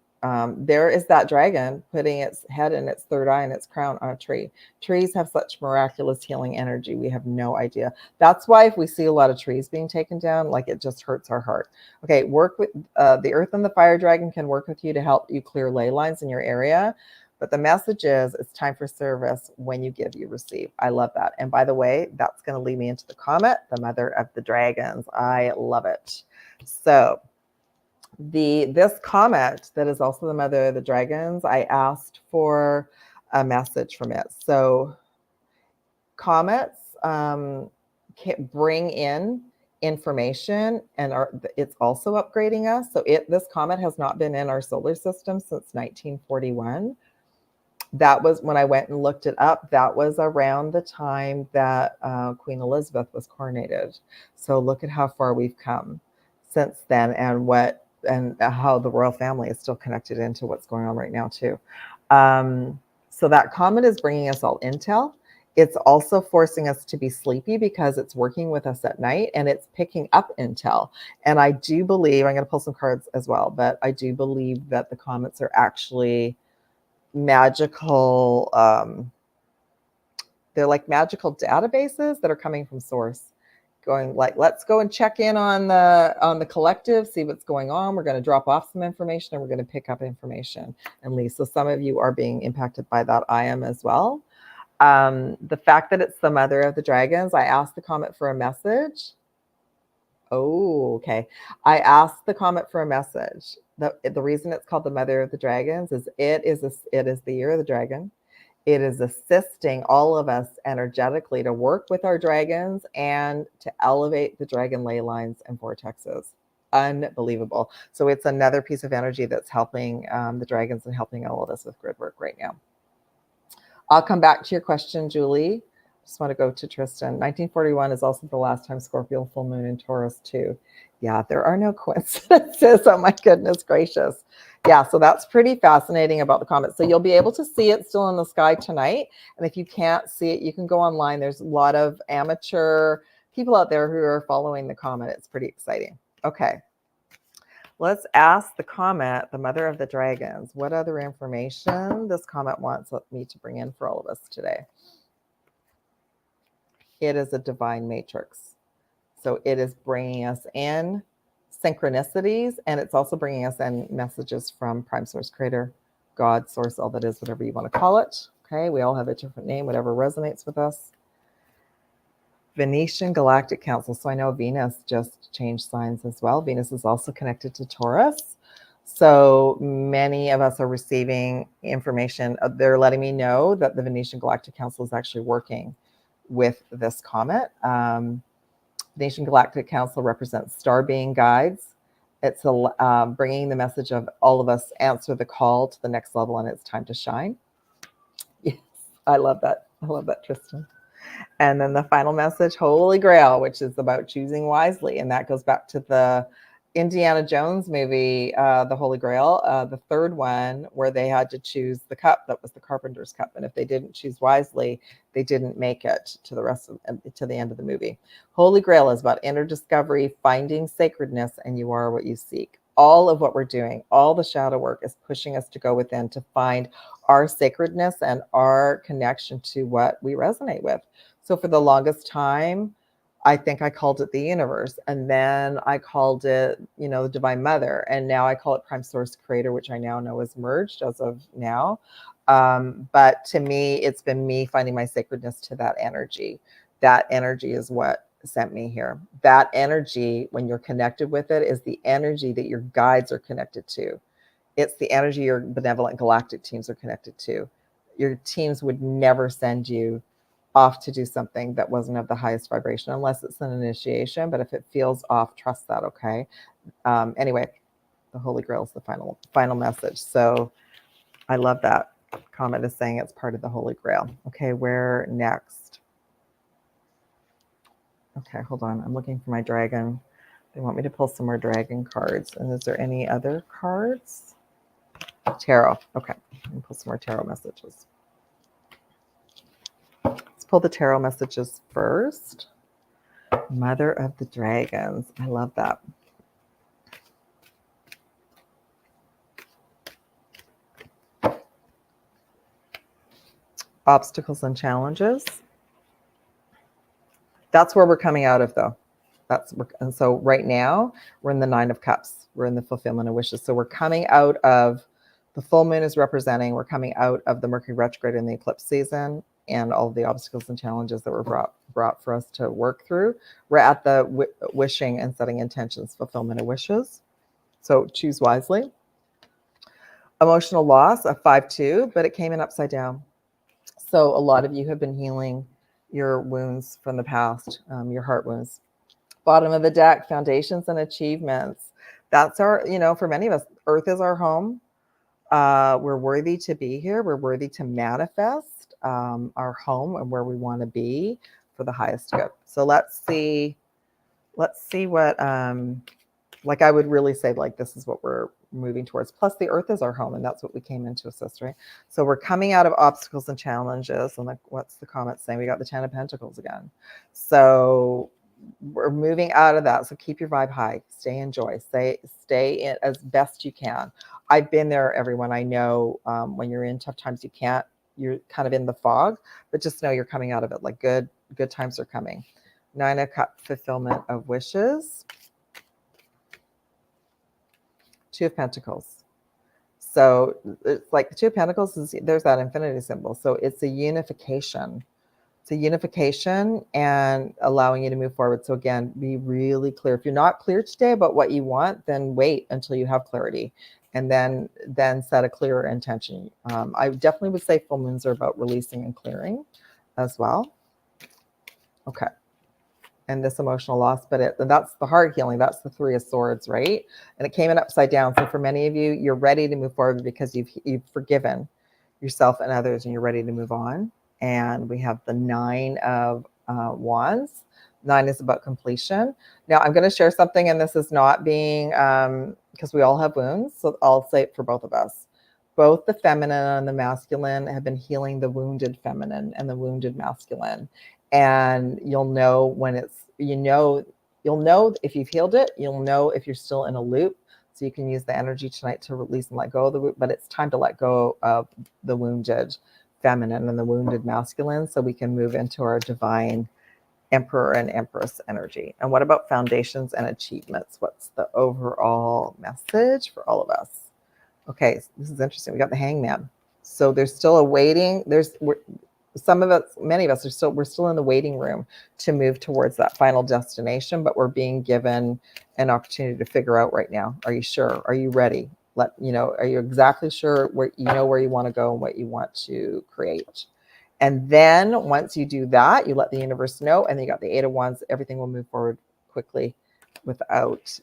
there is that dragon putting its head and its third eye and its crown on a tree. Trees have such miraculous healing energy. We have no idea. That's why if we see a lot of trees being taken down, like, it just hurts our heart. Okay, work with the earth and the fire dragon can work with you to help you clear ley lines in your area. But the message is, it's time for service. When you give, you receive. I love that. And by the way, that's going to lead me into the comet, the mother of the dragons. I love it. So this comet that is also the mother of the dragons, I asked for a message from it. So comets can bring in information, and it's also upgrading us. So this comet has not been in our solar system since 1941. That was when I went and looked it up. That was around the time that Queen Elizabeth was coronated. So look at how far we've come since then, and how the royal family is still connected into what's going on right now too. So that comet is bringing us all intel. It's also forcing us to be sleepy because it's working with us at night and it's picking up intel. And I do believe, I'm going to pull some cards as well, but I do believe that the comets are actually magical, they're like magical databases that are coming from source, going like, let's go and check in on the collective, see what's going on. We're going to drop off some information and we're going to pick up information and leave. So some of you are being impacted by that. I am as well. The fact that it's the mother of the dragons, I asked the comet for a message. Oh, okay. I asked the comet for a message. The reason it's called the mother of the dragons is it is the year of the dragon. It is assisting all of us energetically to work with our dragons and to elevate the dragon ley lines and vortexes. Unbelievable. So it's another piece of energy that's helping the dragons and helping all of us with grid work right now. I'll come back to your question, Julie. Just want to go to Tristan. 1941 is also the last time Scorpio full moon in Taurus too. Yeah, there are no coincidences. Oh my goodness gracious. Yeah, so that's pretty fascinating about the comet. So you'll be able to see it still in the sky tonight. And if you can't see it, you can go online. There's a lot of amateur people out there who are following the comet. It's pretty exciting. Okay. Let's ask the comet, the mother of the dragons, what other information this comet wants me to bring in for all of us today. It is a divine matrix. So it is bringing us in synchronicities, and it's also bringing us in messages from Prime Source Creator, God, Source, all that is, whatever you want to call it. Okay, we all have a different name, whatever resonates with us. Venetian Galactic Council. So I know Venus just changed signs as well. Venus is also connected to Taurus. So many of us are receiving information. They're letting me know that the Venetian Galactic Council is actually working with this comet. Venetian Galactic Council represents star being guides. It's bringing the message of all of us answer the call to the next level, and it's time to shine. Yes, I love that. I love that, Tristan. And then the final message, Holy Grail, which is about choosing wisely. And that goes back to the Indiana Jones movie, The Holy Grail, the third one, where they had to choose the cup that was the Carpenter's cup. And if they didn't choose wisely, they didn't make it to the end of the movie. Holy Grail is about inner discovery, finding sacredness, and you are what you seek. all of what we're doing, all the shadow work is pushing us to go within to find our sacredness and our connection to what we resonate with. So for the longest time, I think I called it the universe, and then I called it, the Divine Mother, and now I call it Prime Source Creator, which I now know is merged as of now. But to me, it's been me finding my sacredness to that energy. That energy is what sent me here. That energy, when you're connected with it, is the energy that your guides are connected to. It's the energy your benevolent galactic teams are connected to. Your teams would never send you off to do something that wasn't of the highest vibration, unless it's an initiation. But if it feels off, trust that. Okay. Anyway, the Holy Grail is the final message. So I love that. Comet is saying it's part of the Holy Grail. Okay, where next? Okay, hold on. I'm looking for my dragon. They want me to pull some more dragon cards. And is there any other cards? Tarot. Okay, let me pull some more tarot messages. Let's pull the tarot messages first. Mother of the Dragons. I love that. Obstacles and challenges. That's where we're coming out of, though. And so right now we're in the 9 of Cups. We're in the fulfillment of wishes. So we're coming out of the full moon is representing. We're coming out of the Mercury retrograde in the eclipse season and all the obstacles and challenges that were brought for us to work through. We're at the wishing and setting intentions, fulfillment of wishes. So choose wisely. Emotional loss, a 5-2, but it came in upside down. So a lot of you have been healing your wounds from the past, your heart wounds. Bottom of the deck, foundations and achievements. That's our, for many of us, Earth is our home. We're worthy to be here. We're worthy to manifest our home and where we want to be for the highest good. So let's see what, like I would really say, like, this is what we're moving towards. Plus the Earth is our home, and that's what we came in to assist, right? So we're coming out of obstacles and challenges. And like, what's the comment saying? We got the 10 of Pentacles again. So we're moving out of that. So keep your vibe high, stay in joy, stay in as best you can. I've been there, everyone. I know when you're in tough times, you're kind of in the fog, but just know you're coming out of it. Like good times are coming. 9 of Cups, fulfillment of wishes. 2 of Pentacles. So it's like the 2 of Pentacles there's that infinity symbol. So it's a unification. It's a unification and allowing you to move forward. So again, be really clear. If you're not clear today about what you want, then wait until you have clarity, and then set a clearer intention. I definitely would say full moons are about releasing and clearing as well. Okay. And this emotional loss, but that's the heart healing. That's the 3 of Swords, right? And it came in upside down. So for many of you, you're ready to move forward because you've forgiven yourself and others, and you're ready to move on. And we have the 9 of Wands. 9 is about completion. Now I'm going to share something, and this is not being because we all have wounds. So I'll say it for both of us. Both the feminine and the masculine have been healing the wounded feminine and the wounded masculine. And you'll know when you'll know if you've healed it. You'll know if you're still in a loop. So you can use the energy tonight to release and let go of the wound, but it's time to let go of the wounded feminine and the wounded masculine so we can move into our divine Emperor and Empress energy. And what about foundations and achievements? What's the overall message for all of us? Okay, so this is interesting. We got the Hangman. So there's still a waiting. Many of us we're still in the waiting room to move towards that final destination, but we're being given an opportunity to figure out right now. Are you sure? Are you ready? Are you exactly sure where you want to go and what you want to create? And then once you do that, you let the universe know, and then you got the 8 of Wands. Everything will move forward quickly without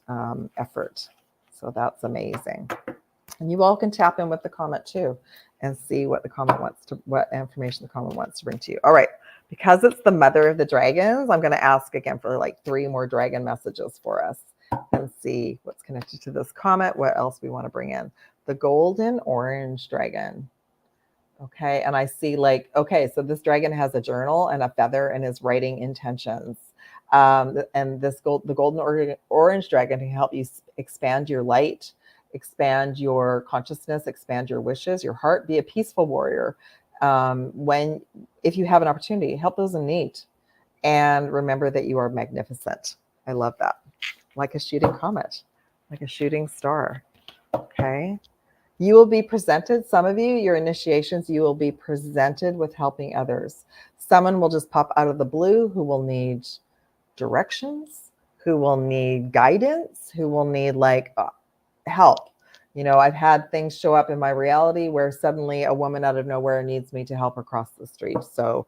effort. So that's amazing. And you all can tap in with the comment too and see what what information the comment wants to bring to you. All right. Because it's the Mother of the Dragons, I'm going to ask again for like 3 more dragon messages for us and see what's connected to this comment, what else we want to bring in. The golden orange dragon. Okay. And I see so this dragon has a journal and a feather and is writing intentions. And the golden orange dragon can help you expand your light, expand your consciousness, expand your wishes, your heart. Be a peaceful warrior. If you have an opportunity, help those in need, and remember that you are magnificent. I love that. Like a shooting comet, like a shooting star. Okay. You will be presented, some of you, your initiations, you will be presented with helping others. Someone will just pop out of the blue who will need directions, who will need guidance, who will need help. You know, I've had things show up in my reality where suddenly a woman out of nowhere needs me to help her cross the street. So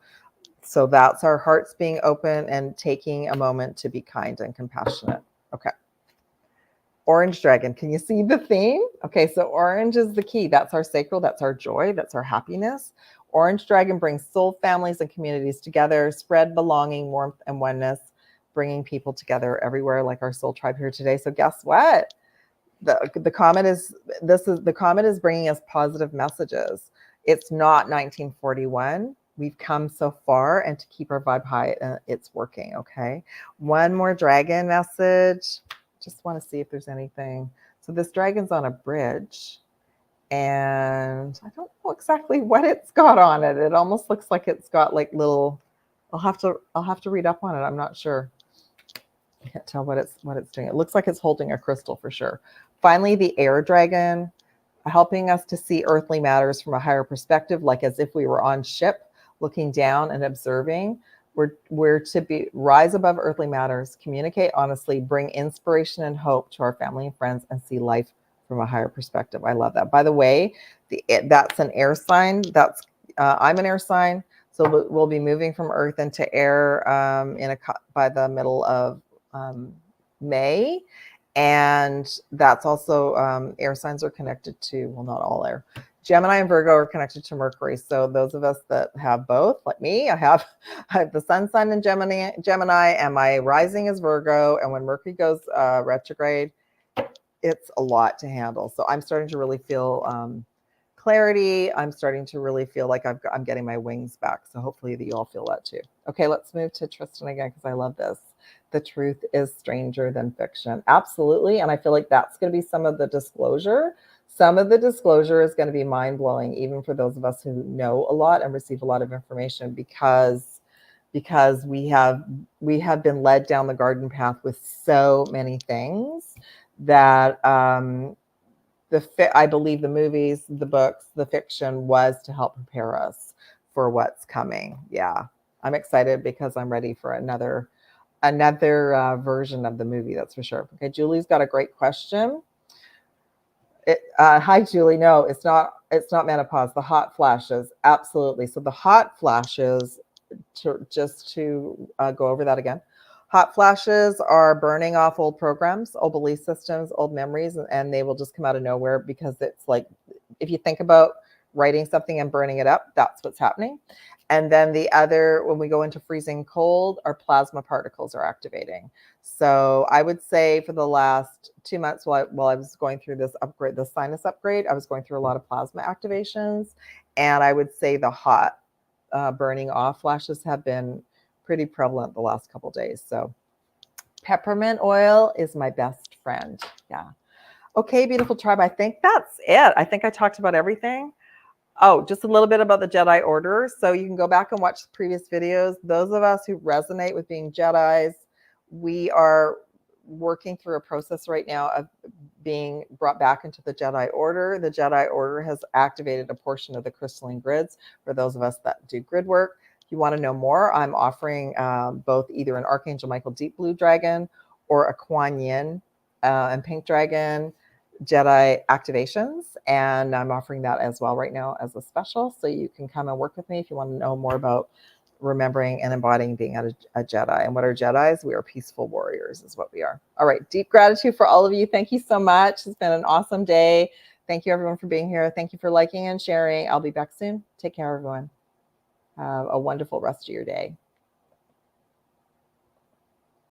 that's our hearts being open and taking a moment to be kind and compassionate. Okay. Orange dragon, can you see the theme? Okay, so orange is the key. That's our sacral, that's our joy, that's our happiness. Orange dragon brings soul families and communities together, spread belonging, warmth, and oneness, bringing people together everywhere, like our soul tribe here today. So guess what? The comet is bringing us positive messages. It's not 1941. We've come so far, and to keep our vibe high, it's working. Okay, one more dragon message. Just want to see if there's anything. So this dragon's on a bridge, and I don't know exactly what it's got on it. It almost looks like it's got like little. I'll have to read up on it. I'm not sure. I can't tell what it's doing. It looks like it's holding a crystal for sure. Finally, the air dragon, helping us to see earthly matters from a higher perspective, like as if we were on ship, looking down and observing. We're to rise above earthly matters, communicate honestly, bring inspiration and hope to our family and friends, and see life from a higher perspective. I love that. By the way, that's an air sign. I'm an air sign, so we'll be moving from Earth into air by the middle of May. And that's also air signs are connected to, well, not all air. Gemini and Virgo are connected to Mercury. So those of us that have both, like me, I have the sun sign in Gemini, and my rising is Virgo. And when Mercury goes retrograde, it's a lot to handle. So I'm starting to really feel clarity. I'm starting to really feel like I'm getting my wings back. So hopefully you all feel that too. Okay, let's move to Tristan again, because I love this. The truth is stranger than fiction. Absolutely. And I feel like that's going to be some of the disclosure. Some of the disclosure is going to be mind-blowing, even for those of us who know a lot and receive a lot of information, because we have been led down the garden path with so many things that I believe the movies, the books, the fiction was to help prepare us for what's coming. Yeah, I'm excited because I'm ready for another version of the movie, that's for sure. Okay, Julie's got a great question. Hi, Julie. No, it's not menopause. The hot flashes, absolutely. So the hot flashes, to go over that again. Hot flashes are burning off old programs, old belief systems, old memories, and they will just come out of nowhere, because it's like, if you think about writing something and burning it up, that's what's happening. And then when we go into freezing cold, our plasma particles are activating. So I would say for the last 2 months while I was going through this upgrade, the sinus upgrade, I was going through a lot of plasma activations. And I would say the hot burning off flashes have been pretty prevalent the last couple of days. So peppermint oil is my best friend. Yeah. Okay, beautiful tribe. I think that's it. I think I talked about everything. Oh, just a little bit about the Jedi Order. So you can go back and watch the previous videos. Those of us who resonate with being Jedis, we are working through a process right now of being brought back into the Jedi Order. The Jedi Order has activated a portion of the crystalline grids for those of us that do grid work. If you want to know more, I'm offering both either an Archangel Michael Deep Blue Dragon or a QUAN Yin and Pink Dragon Jedi activations, and I'm offering that as well right now as a special, so you can come and work with me if you want to know more about remembering and embodying being a Jedi. And what are Jedis? We are peaceful warriors is what we are. All right, deep gratitude for all of you. Thank you so much. It's been an awesome day. Thank you everyone for being here. Thank you for liking and sharing. I'll be back soon. Take care, everyone. Have a wonderful rest of your day.